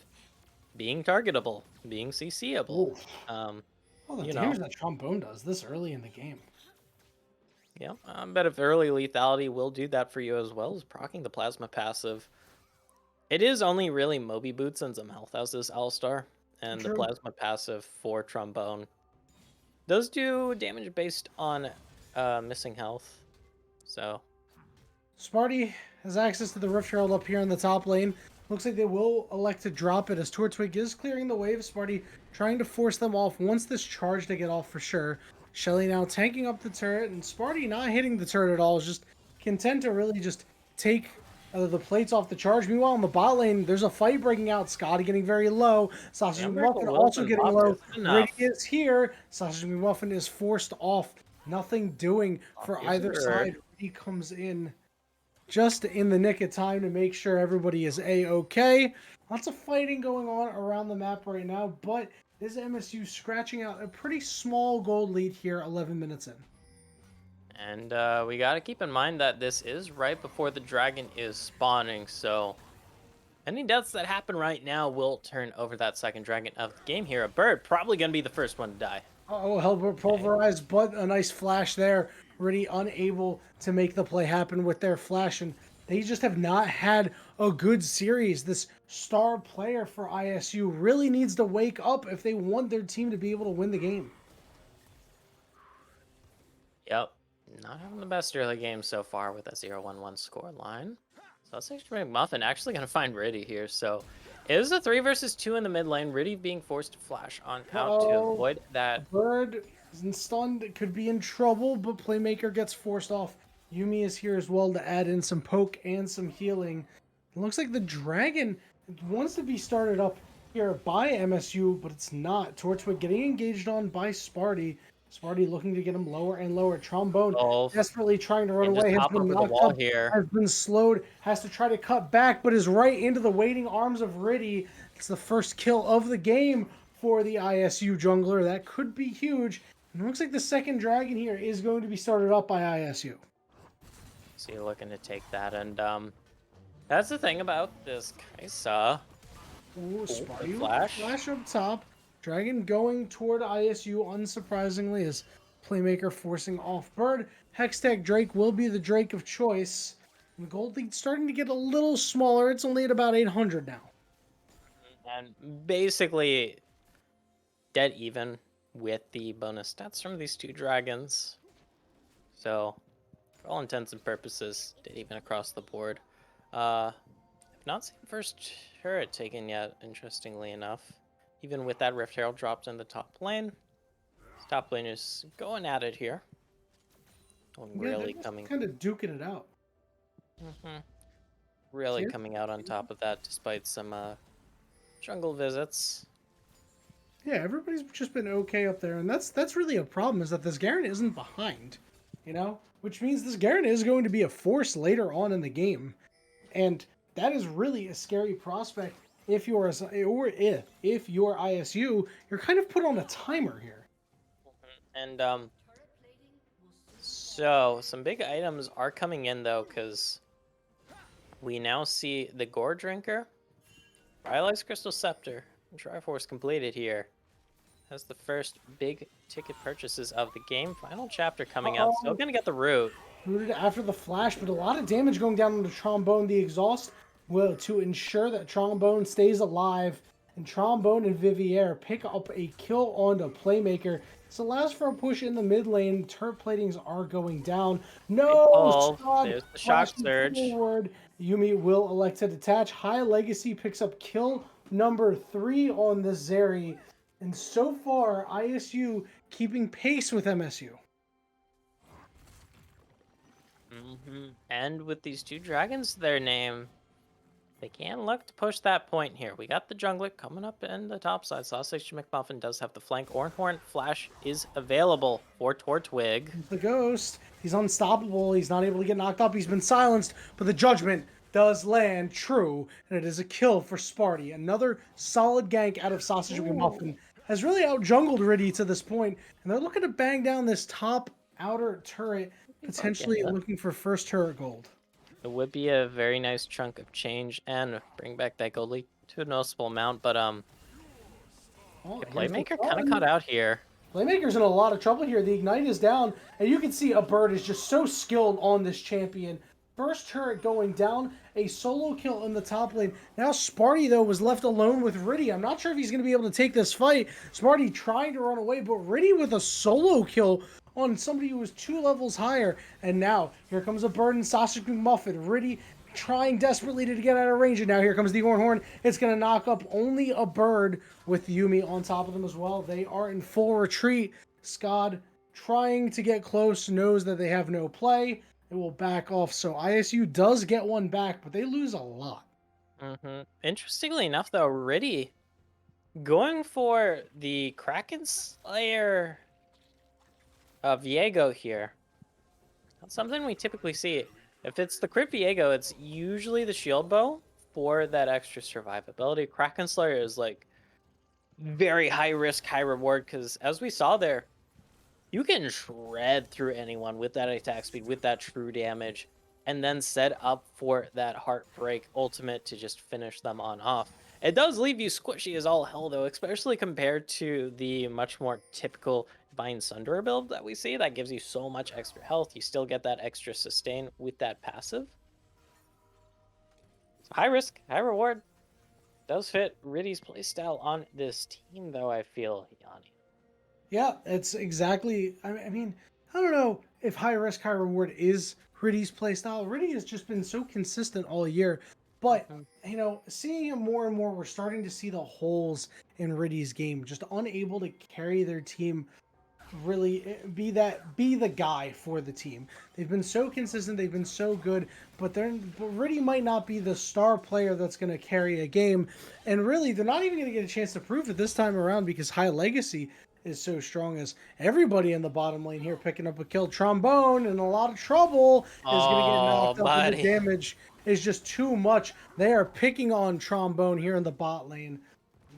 being targetable, being CCable. The damage that Trombone does this early in the game. Yeah, a bit of early lethality will do that for you as well as proccing the plasma passive. It is only really Moby Boots and some health as this Alistar, and the plasma passive for Trombone does do damage based on missing health. So Smarty has access to the Rift Herald up here in the top lane. Looks like they will elect to drop it as Tortwig is clearing the wave. Sparty trying to force them off. Once this charge, they get off for sure. Shelly now tanking up the turret, and Sparty not hitting the turret at all. Is just content to really just take the plates off the charge. Meanwhile, in the bot lane, there's a fight breaking out. Scotty getting very low. Sausage McMuffin also getting low. Riddy is here. Sausage McMuffin is forced off. Nothing doing for either side. Riddy comes in just in the nick of time to make sure everybody is A-okay. Lots of fighting going on around the map right now, but this MSU scratching out a pretty small gold lead here 11 minutes in. And we got to keep in mind that this is right before the dragon is spawning, so any deaths that happen right now will turn over that second dragon of the game here. A bird probably going to be the first one to die. Oh, Hellbird pulverized, but a nice flash there. Really unable to make the play happen with their flash, and they just have not had a good series. This star player for ISU really needs to wake up if they want their team to be able to win the game. Yep. Not having the best early game so far with a 0-1-1 score line. So that's actually McMuffin actually going to find Riddy here. So it is a 3 versus 2 in the mid lane. Riddy being forced to flash on out to avoid that. Bird is stunned. It could be in trouble, but Playmaker gets forced off. Yuumi is here as well to add in some poke and some healing. It looks like the dragon wants to be started up here by MSU, but it's not. Torchwood getting engaged on by Sparty. Sparty looking to get him lower and lower. Trombone desperately trying to run away. Has been knocked up, has been slowed, has to try to cut back, but is right into the waiting arms of Riddy. It's the first kill of the game for the ISU jungler. That could be huge. And it looks like the second dragon here is going to be started up by ISU. So you're looking to take that, and that's the thing about this Kaisa. Ooh, Sparty flash up top. Dragon going toward ISU, unsurprisingly, as Playmaker forcing off Bird. Hextech Drake will be the Drake of choice. And the gold lead starting to get a little smaller. It's only at about 800 now. And basically dead even with the bonus stats from these two dragons. So, for all intents and purposes, dead even across the board. I've not seen first turret taken yet, interestingly enough. Even with that Rift Herald dropped in the top lane. This top lane is going at it here. Really coming. Kind of duking it out. Really coming out on top of that, despite some jungle visits. Yeah, everybody's just been okay up there, and that's really a problem. Is that this Garen isn't behind, you know, which means this Garen is going to be a force later on in the game, and that is really a scary prospect. If you're ISU, you're kind of put on a timer here. And so some big items are coming in though, because we now see the Gore Drinker, Rylai's Crystal Scepter, and Triforce completed here. That's the first big ticket purchases of the game. Final chapter coming out. Still gonna get the root. Rooted after the flash, but a lot of damage going down on the Trombone. The exhaust will to ensure that Trombone stays alive, and Trombone and Vivier pick up a kill onto Playmaker. This allows for a push in the mid lane. Turret platings are going down. No! There's the shock surge. Forward. Yuumi will elect to detach. High Legacy picks up kill number 3 on the Zeri. And so far, ISU keeping pace with MSU. And with these two dragons to their name, they can look to push that point here. We got the jungler coming up in the top side. Sausage McMuffin does have the flank. Ornhorn Flash is available for Tortwig. The Ghost, he's unstoppable. He's not able to get knocked up. He's been silenced, but the judgment does land true, and it is a kill for Sparty. Another solid gank out of Sausage McMuffin. Has really out-jungled Riddy to this point, and they're looking to bang down this top outer turret, potentially looking for first turret gold. It would be a very nice chunk of change and bring back that gold lead to a noticeable amount, but Playmaker kind of caught out here. Playmaker's in a lot of trouble here. The Ignite is down, and you can see a Bird is just so skilled on this champion. First turret going down, a solo kill in the top lane. Now Sparty, though, was left alone with Riddy. I'm not sure if he's going to be able to take this fight. Sparty trying to run away, but Riddy with a solo kill on somebody who was 2 levels higher. And now, here comes a Bird and Sausage McMuffin. Riddy trying desperately to get out of range. And now here comes the Horn. It's going to knock up only a bird with Yumi on top of them as well. They are in full retreat. Scott trying to get close, knows that they have no play. It will back off. So ISU does get one back, but they lose a lot. Interestingly enough, though, Riddy going for the Kraken Slayer of Viego here. Not something we typically see. If it's the Crit Viego, it's usually the Shield Bow for that extra survivability. Kraken Slayer is like very high risk, high reward, because as we saw there, you can shred through anyone with that attack speed, with that true damage, and then set up for that Heartbreak ultimate to just finish them on off. It does leave you squishy as all hell, though, especially compared to the much more typical Divine Sunder build that we see. That gives you so much extra health. You still get that extra sustain with that passive. So high risk, high reward. Does fit Riddy's playstyle on this team, though, I feel, Yanni. Yeah, it's exactly. I mean, I don't know if high risk, high reward is Riddy's playstyle. Riddy has just been so consistent all year. But, you know, seeing him more and more, we're starting to see the holes in Riddy's game. Just unable to carry their team, really be the guy for the team. They've been so consistent, they've been so good, but Riddy might not be the star player that's going to carry a game. And really, they're not even going to get a chance to prove it this time around because High Legacy is so strong, as everybody in the bottom lane here picking up a kill. Trombone in a lot of trouble, is going to get knocked up, and the damage is just too much. They are picking on Trombone here in the bot lane.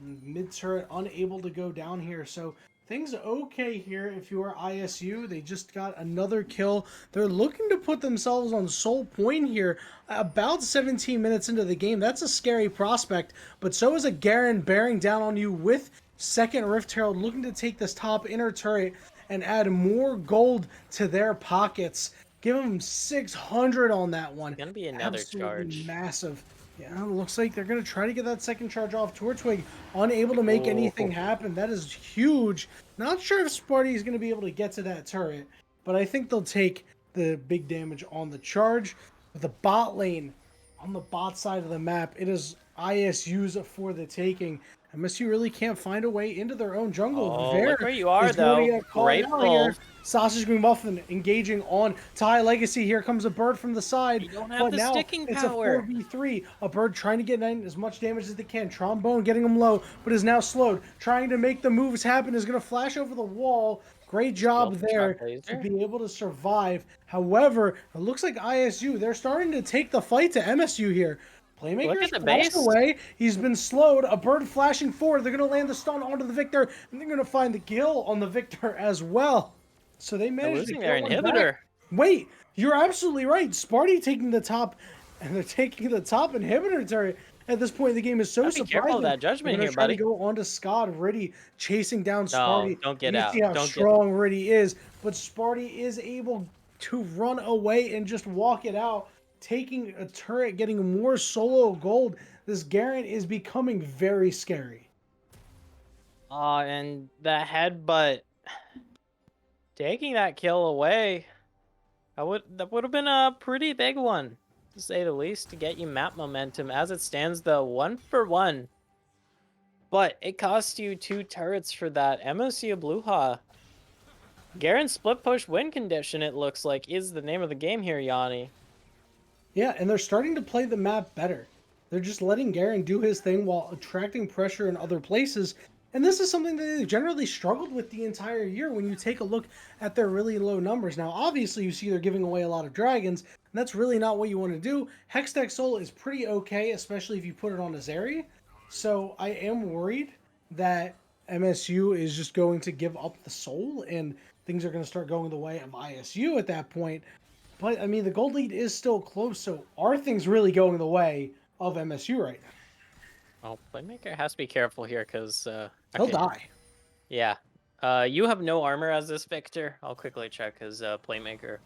Mid turret unable to go down here, so things okay here if you are ISU. They just got another kill. They're looking to put themselves on sole point here about 17 minutes into the game. That's a scary prospect, but so is a Garen bearing down on you with second Rift Herald, looking to take this top inner turret and add more gold to their pockets. Give them 600 on that one. It's gonna be another charge. Massive. Yeah, it looks like they're going to try to get that second charge off. Torchwig unable to make anything happen. That is huge. Not sure if Sparty is going to be able to get to that turret, but I think they'll take the big damage on the charge. The bot lane, on the bot side of the map, it is ISU's for the taking. MSU really can't find a way into their own jungle. Oh, look where you are, though. Grateful. Sausage McMuffin engaging on to High Legacy. Here comes a bird from the side. You don't have the sticking power. It's a 4v3. A bird trying to get in as much damage as they can. Trombone getting him low, but is now slowed. Trying to make the moves happen. Is going to flash over the wall. Great job there to be able to survive. However, it looks like ISU, they're starting to take the fight to MSU here. Playmaker's flashed away. He's been slowed. A bird flashing forward. They're going to land the stun onto the Victor, and they're going to find the kill on the Victor as well. So they managed to kill their inhibitor. Wait, you're absolutely right. Sparty taking the top, and they're taking the top inhibitor turret. At this point in the game is so surprising. Be careful of that judgment here, buddy. To go on to Scott. Riddy chasing down Sparty. Don't get out. See how strong Riddy is, but Sparty is able to run away and just walk it out. Taking a turret, getting more solo gold. This Garen is becoming very scary. And the headbutt, taking that kill away, that would have been a pretty big one, to say the least, to get you map momentum. As it stands, though, 1-for-1. But it cost you 2 turrets for that. MSU Blåhaj. Garen split push win condition, it looks like, is the name of the game here, Yanni. Yeah, and they're starting to play the map better. They're just letting Garen do his thing while attracting pressure in other places. And this is something that they generally struggled with the entire year when you take a look at their really low numbers. Now, obviously, you see they're giving away a lot of dragons, and that's really not what you want to do. Hextech Soul is pretty okay, especially if you put it on a Zeri. So I am worried that MSU is just going to give up the soul, and things are going to start going the way of ISU at that point. But, I mean, the gold lead is still close, so are things really going the way of MSU right now? Well, Playmaker has to be careful here, because... he'll die. Yeah. You have no armor as this Victor. I'll quickly check his Playmaker.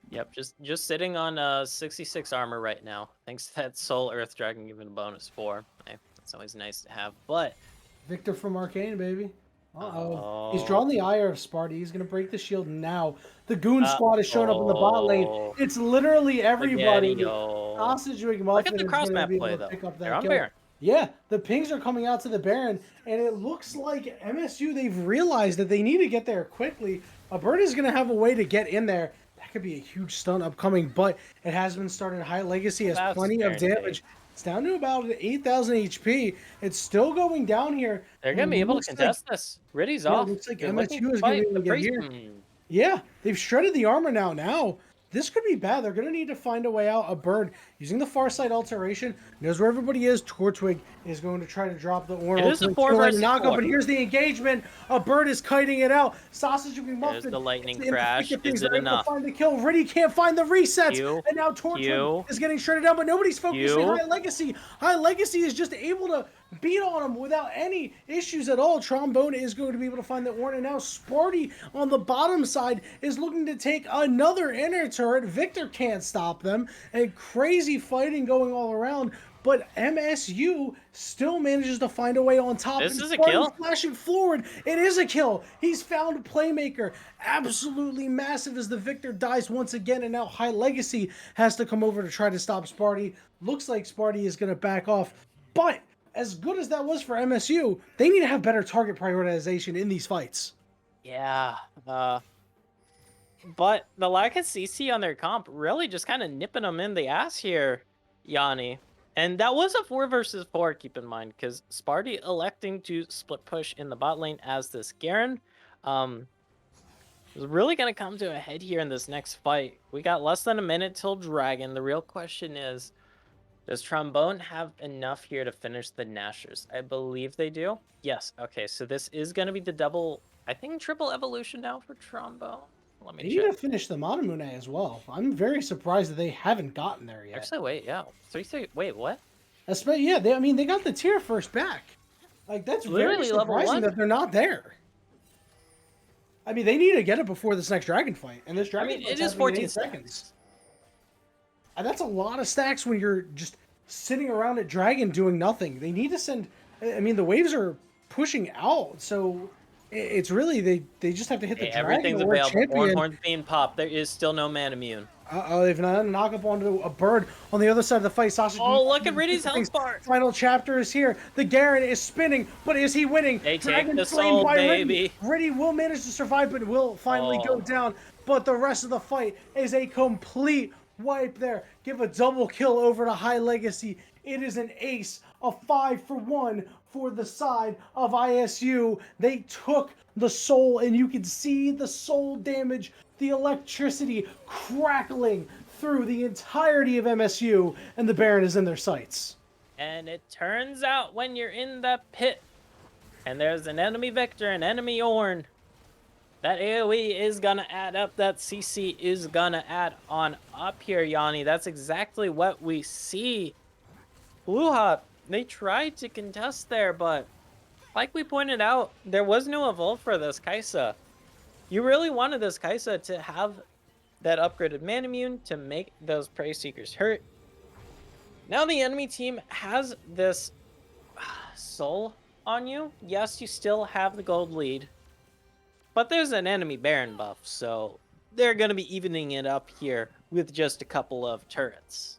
Yep, just sitting on 66 armor right now. Thanks to that Soul Earth Dragon giving a bonus 4. Hey, that's always nice to have, but... Victor from Arcane, baby. Uh-oh. He's drawn the ire of Sparty. He's going to break the shield now. The Goon Squad is showing up in the bot lane. Oh, It's literally everybody. spaghetti-o. Sausage Look McMuffin at the is cross going to map be play able to though. pick up They're that on kill. Baron. Yeah, the pings are coming out to the Baron, and it looks like MSU, they've realized that they need to get there quickly. A bird is going to have a way to get in there. That could be a huge stun upcoming, but it has been started. High Legacy has That's plenty of very damage. It's down to about 8,000 HP. It's still going down here. They're gonna and be able to looks like- contest this. Riddy's Yeah, off. looks like They're MSU looking is gonna be fight able to the get priest. here. Yeah, they've shredded the armor now. This could be bad. They're going to need to find a way out. A bird using the far side alteration knows where everybody is. Tortwig is going to try to drop the Orn. It is a 4 versus knockup, 4. and here's the engagement. A bird is kiting it out. Sausage and McMuffin. There's the lightning in the crash. thick of things. Is it They're able to enough? find the kill. Riddy can't find the resets. Q, And now Tortwig Q, is getting shredded down, but nobody's focusing Q. High Legacy. High Legacy is just able to beat on him without any issues at all. Trombone is going to be able to find the Orn, and now Sparty on the bottom side is looking to take another inner turret. Victor can't stop them, and crazy fighting going all around. But MSU still manages to find a way on top. This and is a Sparty's kill? flashing forward. It is a kill. He's found a playmaker. Absolutely massive as the Victor dies once again, and now High Legacy has to come over to try to stop Sparty. Looks like Sparty is going to back off, but as good as that was for MSU, they need to have better target prioritization in these fights. Yeah. But the lack of CC on their comp really just kind of nipping them in the ass here, Yanni. And that was a 4 versus 4, keep in mind, because Sparty electing to split push in the bot lane as this Garen. Is really going to come to a head here in this next fight. We got less than a minute till Dragon. The real question is, does Trombone have enough here to finish the Nashers? I believe they do. Yes. Okay, so this is going to be the double, I think triple evolution now for Trombone. Let me They check. need to finish the Masamune as well. I'm very surprised that they haven't gotten there yet. Actually, wait, yeah. 3-3, wait, what? Yeah, they got the tier first back. Like, that's Literally very level surprising 1. that they're not there. I mean, they need to get it before this next Dragon fight. And this Dragon it is 14 seconds. And that's a lot of stacks when you're just sitting around at Dragon doing nothing. They need to send... I mean, the waves are pushing out, so it's really... They just have to hit the Dragon Everything's or available. champion. Horn's being popped. There is still no man immune. Uh-oh, they've not knock up onto a bird on the other side of the fight. Sausage. Oh, look at Riddy's health bar. Final chapter is here. The Garen is spinning, but is he winning? They take Dragon the slain soul, by baby. Riddy will manage to survive, but will finally go down. But the rest of the fight is a complete wipe there. Give a double kill over to High Legacy. It is an ace, a 5-for-1 for the side of ISU. They took the soul, and you can see the soul damage, the electricity crackling through the entirety of MSU, and the Baron is in their sights. And it turns out when you're in the pit, and there's an enemy Victor, an enemy Orn, that AoE is gonna add up, that CC is gonna add on up here, Yanni. That's exactly what we see. Blåhaj, they tried to contest there, but like we pointed out, there was no evolve for this Kai'Sa. You really wanted this Kai'Sa to have that upgraded man immune to make those Prey Seekers hurt. Now the enemy team has this soul on you. Yes, you still have the gold lead, but there's an enemy Baron buff, so they're going to be evening it up here with just a couple of turrets.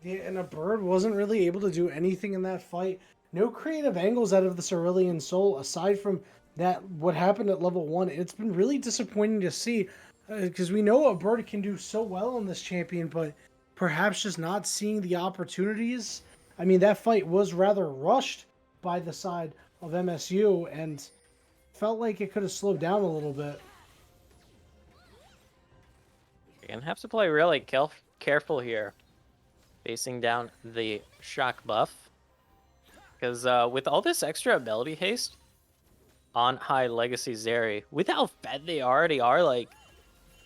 Yeah, and a bird wasn't really able to do anything in that fight. No creative angles out of the Cerulean Soul, aside from that, what happened at level 1. It's been really disappointing to see, because we know a bird can do so well on this champion, but perhaps just not seeing the opportunities. I mean, that fight was rather rushed by the side of MSU, and felt like it could have slowed down a little bit. You're going to have to play really careful here, facing down the shock buff. Because with all this extra ability haste on High Legacy Zeri, with how fed they already are, like,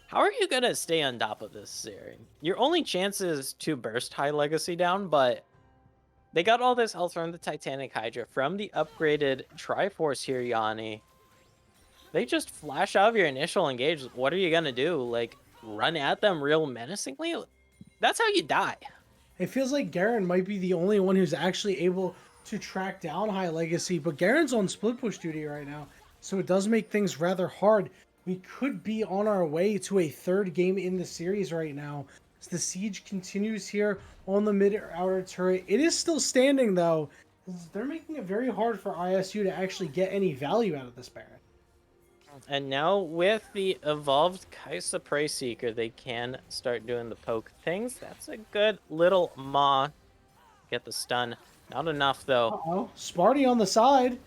how are you going to stay on top of this Zeri? Your only chance is to burst High Legacy down, but they got all this health from the Titanic Hydra, from the upgraded Triforce here, Yanni. They just flash out of your initial engage. What are you going to do? Like, run at them real menacingly? That's how you die. It feels like Garen might be the only one who's actually able to track down High Legacy, but Garen's on split push duty right now. so it does make things rather hard. We could be on our way to a third game in the series right now. As the siege continues here on the mid-outer turret. It is still standing, though. They're making it very hard for ISU to actually get any value out of this Baron. And now with the evolved Kaisa Prey Seeker, they can start doing the poke things. That's a good little maw. Get the stun. Not enough, though. Uh-oh. Sparty on the side,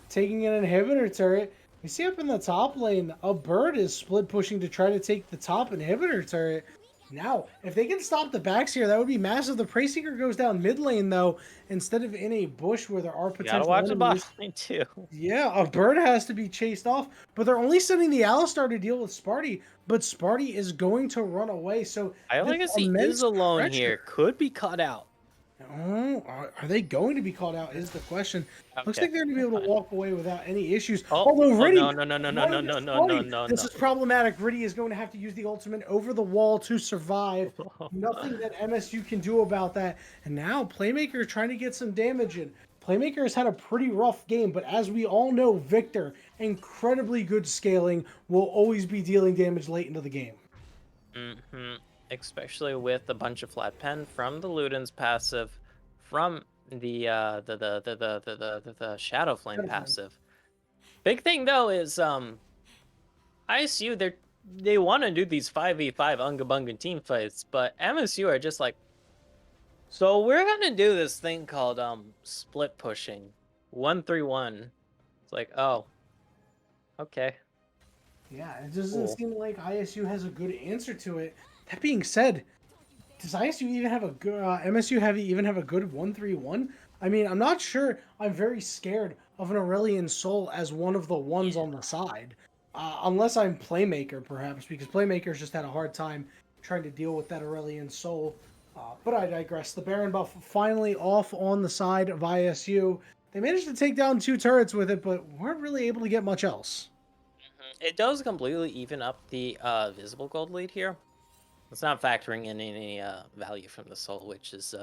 taking an inhibitor turret. We see up in the top lane, a bird is split pushing to try to take the top inhibitor turret. Now, if they can stop the backs here, that would be massive. The Prey Seeker goes down mid lane, though, instead of in a bush where there are You potential gotta watch the enemies. bot lane, too. Yeah, a bird has to be chased off, but they're only sending the Alistar to deal with Sparty, but Sparty is going to run away, so I this Legacy immense is alone pressure- here. Could be caught out. Oh, are they going to be called out is the question. Looks Okay, like they're going to be able to walk away without any issues. Oh, Although Riddy, no. This is problematic. Riddy is going to have to use the ultimate over the wall to survive. Nothing that MSU can do about that. And now Playmaker trying to get some damage in. Playmaker has had a pretty rough game, but as we all know, Victor, incredibly good scaling, will always be dealing damage late into the game. Especially with a bunch of flat pen from the Luden's passive, from the Shadow Flame passive. Big thing though is ISU they want to do these 5v5 Unga Bunga team fights, but MSU are just like, so we're gonna do this thing called split pushing, 1-3-1. It's like, oh, okay. Yeah, it doesn't Cool. seem like ISU has a good answer to it. That being said, does ISU even have a good MSU even have a good 1-3-1? I mean, I'm not sure. I'm very scared of an Aurelian Soul as one of the ones on the side, unless I'm Playmaker perhaps, because Playmaker's just had a hard time trying to deal with that Aurelian Soul. But I digress. The Baron buff finally off on the side of ISU. They managed to take down 2 turrets with it, but weren't really able to get much else. It does completely even up the visible gold lead here. It's not factoring in any value from the soul, which is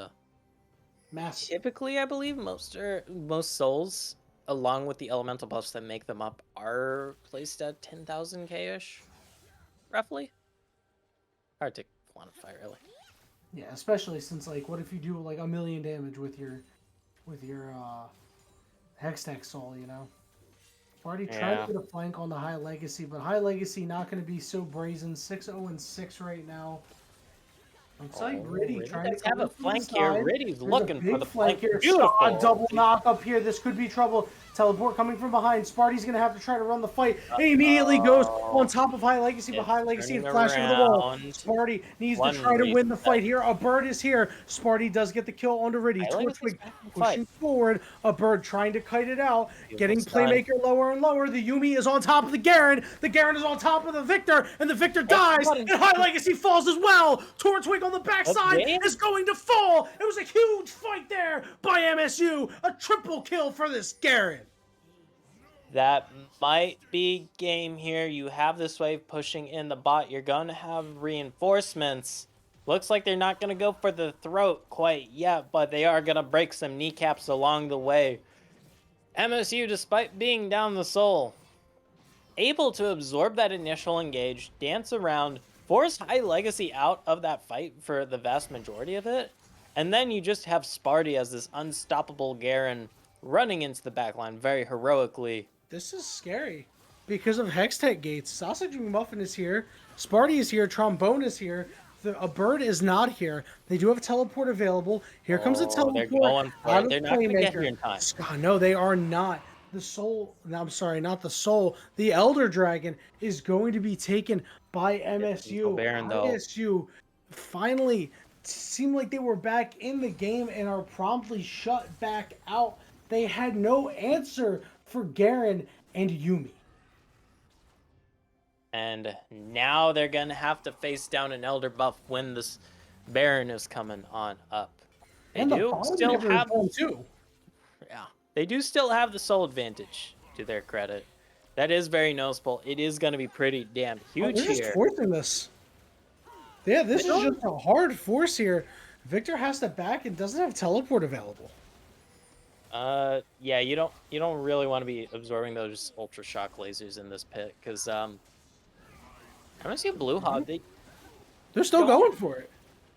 Massive. typically, I believe, most souls, along with the elemental buffs that make them up, are placed at 10,000 k-ish, roughly. Hard to quantify, really. Yeah, especially since, like, what if you do like 1,000,000 damage with your Hextech Soul, you know? Already tried to get a flank on the High Legacy, but High Legacy not going to be so brazen. 6-0-6 right now. Looks like Riddy trying to have a flank here. Riddy's looking for the flank here. Beautiful. A double knock up here. This could be trouble. Teleport coming from behind. Sparty's going to have to try to run the fight. He immediately goes on top of High Legacy, but High Legacy and flash over the wall. Sparty needs to try to win the fight here. A bird is here. Sparty does get the kill onto Riddy. Torchwig pushing forward. A bird trying to kite it out. Getting Playmaker lower and lower. The Yuumi is on top of the Garen. The Garen is on top of the Victor, and the Victor dies. And High Legacy falls as well. Torchwig on the backside is going to fall. It was a huge fight there by MSU. A triple kill for this Garen. That might be game here. You have this wave pushing in the bot. You're going to have reinforcements. Looks like they're not going to go for the throat quite yet, but they are going to break some kneecaps along the way. MSU, despite being down the soul, able to absorb that initial engage, dance around, force High Legacy out of that fight for the vast majority of it, and then you just have Sparty as this unstoppable Garen running into the backline very heroically. This is scary because of Hextech gates. Sausage McMuffin is here. Sparty is here. Trombone is here. A bird is not here. They do have a teleport available. Here comes a teleport. They're going for it. They're not going to get here in time. No, they are not. The soul, no, I'm sorry, not the soul. The Elder Dragon is going to be taken by MSU. Baron, though. MSU finally seemed like they were back in the game and are promptly shut back out. They had no answer for Garen and Yuumi. And now they're going to have to face down an Elder buff when this Baron is coming on up. They do still have too. Yeah, they do still have the soul advantage, to their credit. That is very noticeable. It is going to be pretty damn huge they're here. Just forcing this. Yeah, this is just a hard force here. Victor has to back and doesn't have teleport available. Yeah, you don't really want to be absorbing those ultra shock lasers in this pit because MSU Blåhaj, They're still going. going for it.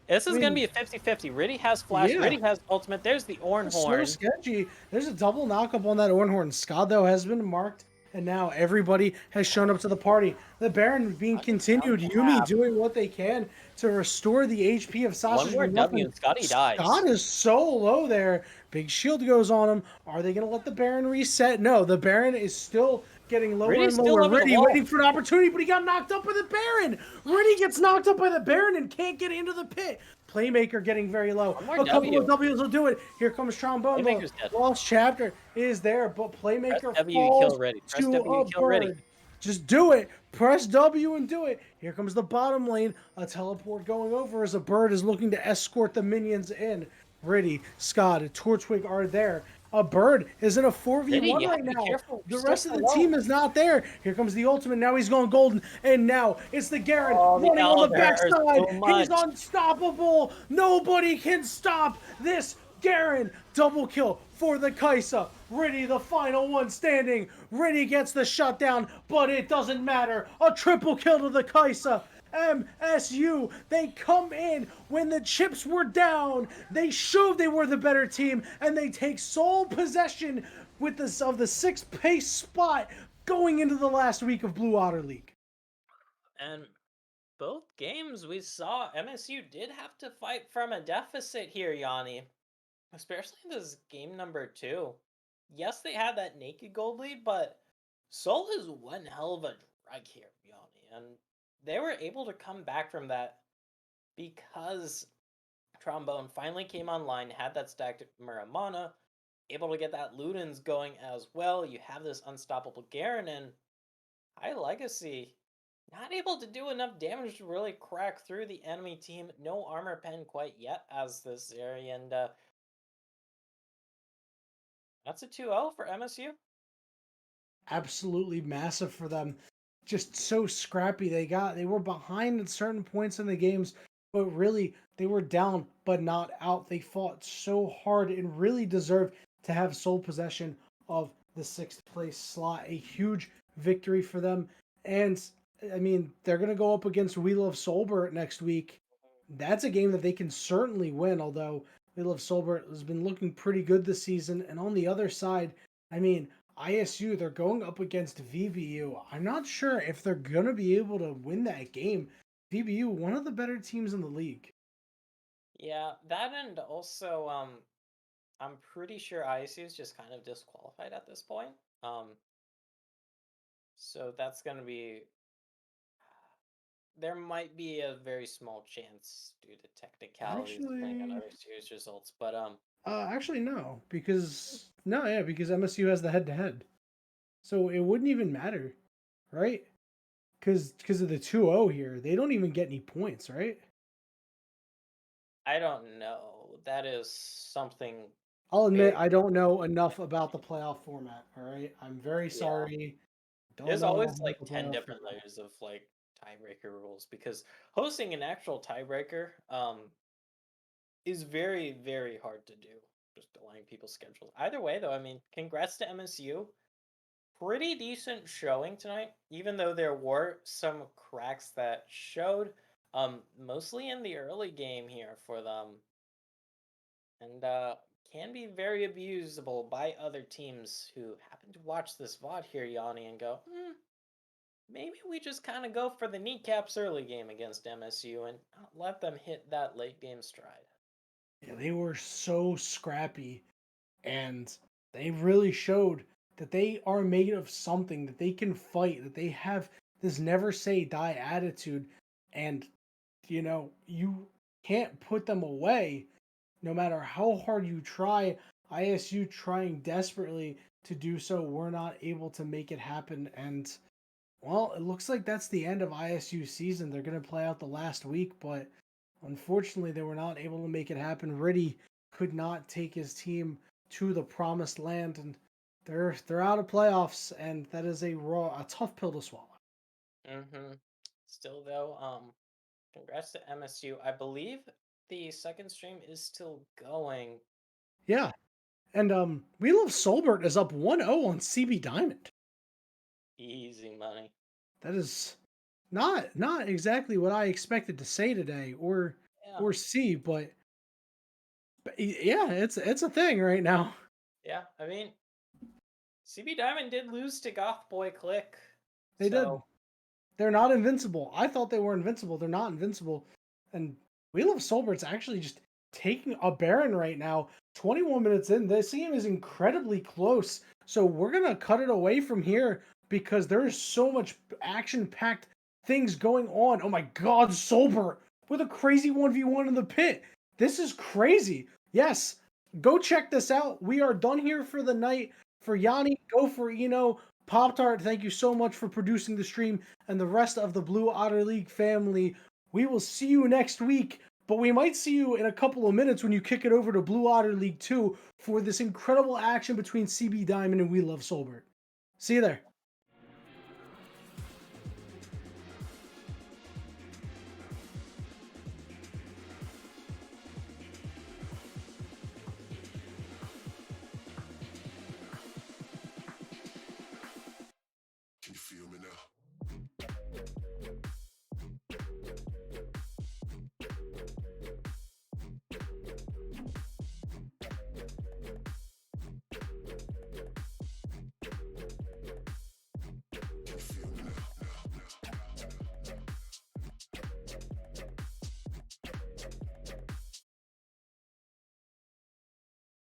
This I is gonna mean, be a 50-50. Riddy has flash. yeah. Riddy has ultimate. There's the So Ornhorn. sketchy. There's a double knockup on that Ornhorn. Scott, though, has been marked, and now everybody has shown up to the party. The Baron being Scotty down continued. to Yumi half. doing what they can to restore the HP of Sausage. One more from W nothing. and Scotty dies. Scott is so low there. Big shield goes on him. Are they going to let the Baron reset? No, the Baron is still getting lower Riddy's and still lower. over the Riddy wall. waiting for an opportunity, but he got knocked up by the Baron. Riddy gets knocked up by the Baron and can't get into the pit. Playmaker getting very low. One more A couple W. of W's will do it. Here comes Trombone. Playmaker's The dead. lost chapter is there, but Playmaker Press W, you falls kill Riddy. Press to W, you a kill Riddy. bird. Just do it. Press W and do it. Here comes the bottom lane. A teleport going over as a bird is looking to escort the minions in. Riddy, Scott, and Torchwig are there. A bird is in a 4v1 Riddy, you have right to be now. careful. The Still rest of the low. team is not there. Here comes the ultimate. Now he's going golden. And now it's the Garen running on the backside. so He's much. unstoppable. Nobody can stop this Garen. Double kill for the Kaisa. Riddy, the final one standing. Riddy gets the shutdown, but it doesn't matter. A triple kill to the Kaisa. MSU, they come in when the chips were down. They showed they were the better team, and they take sole possession with this of the sixth place spot going into the last week of Blue Otter League. And both games we saw MSU did have to fight from a deficit here, Yanni. Especially this game number 2. Yes, they had that naked gold lead, but Seoul is one hell of a drag here, Yanni. And they were able to come back from that because Trombone finally came online, had that stacked Muramana, able to get that Ludens going as well. You have this unstoppable Garen and High Legacy. Not able to do enough damage to really crack through the enemy team. No armor pen quite yet as this area, and that's a 2-0 for MSU. Absolutely massive for them. Just so scrappy. They were behind at certain points in the games, but really they were down but not out. They fought so hard and really deserved to have sole possession of the 6th place slot. A huge victory for them. And I mean, they're going to go up against We Love Solbert next week. That's a game that they can certainly win, although We Love Solbert has been looking pretty good this season. And on the other side, I mean, ISU, they're going up against VBU. I'm not sure if they're going to be able to win that game. VBU, one of the better teams in the league. Yeah, that and also I'm pretty sure ISU is just kind of disqualified at this point. So that's going to be there might be a very small chance due to technicalities depending on other series results, but actually no, because MSU has the head-to-head. So it wouldn't even matter, right? Because of the 2-0 here, they don't even get any points, right? I don't know. That is something. I'll admit big. I don't know enough about the playoff format. All right, I'm very sorry. There's always like 10 different layers of like tiebreaker rules because hosting an actual tiebreaker is very, very hard to do. Just aligning people's schedules. Either way, though, I mean, congrats to MSU. Pretty decent showing tonight, even though there were some cracks that showed, mostly in the early game here for them, and can be very abusable by other teams who happen to watch this VOD here, Yanni, and go, maybe we just kind of go for the kneecaps early game against MSU and not let them hit that late game stride. Yeah, they were so scrappy, and they really showed that they are made of something, that they can fight, that they have this never say die attitude, and you can't put them away no matter how hard you try. ISU trying desperately to do so, we're not able to make it happen, and well, it looks like that's the end of ISU season. They're going to play out the last week, but unfortunately, they were not able to make it happen. Riddy could not take his team to the promised land, and they're out of playoffs, and that is a tough pill to swallow. Still though, congrats to MSU. I believe the second stream is still going. Yeah, And We Love Solbert is up 1-0 on CB Diamond. Easy money. That is not exactly what I expected to say today or Yeah. see, but yeah, it's a thing right now. Yeah. I mean, CB Diamond did lose to Goth Boy Click. They did. So They're not invincible. I thought they were invincible. They're not invincible. And Wheel of Soulbert's actually just taking a Baron right now. 21 minutes in. This game is incredibly close. So we're going to cut it away from here because there is so much action-packed things going on. Oh my god, Soulbert with a crazy 1v1 in the pit. This is crazy. Yes, go check this out. We are done here for the night. For Yanni, go for Eno. Pop-Tart, thank you so much for producing the stream, and the rest of the Blue Otter League family. We will see you next week, but we might see you in a couple of minutes when you kick it over to Blue Otter League 2 for this incredible action between CB Diamond and We Love Solbert. See you there.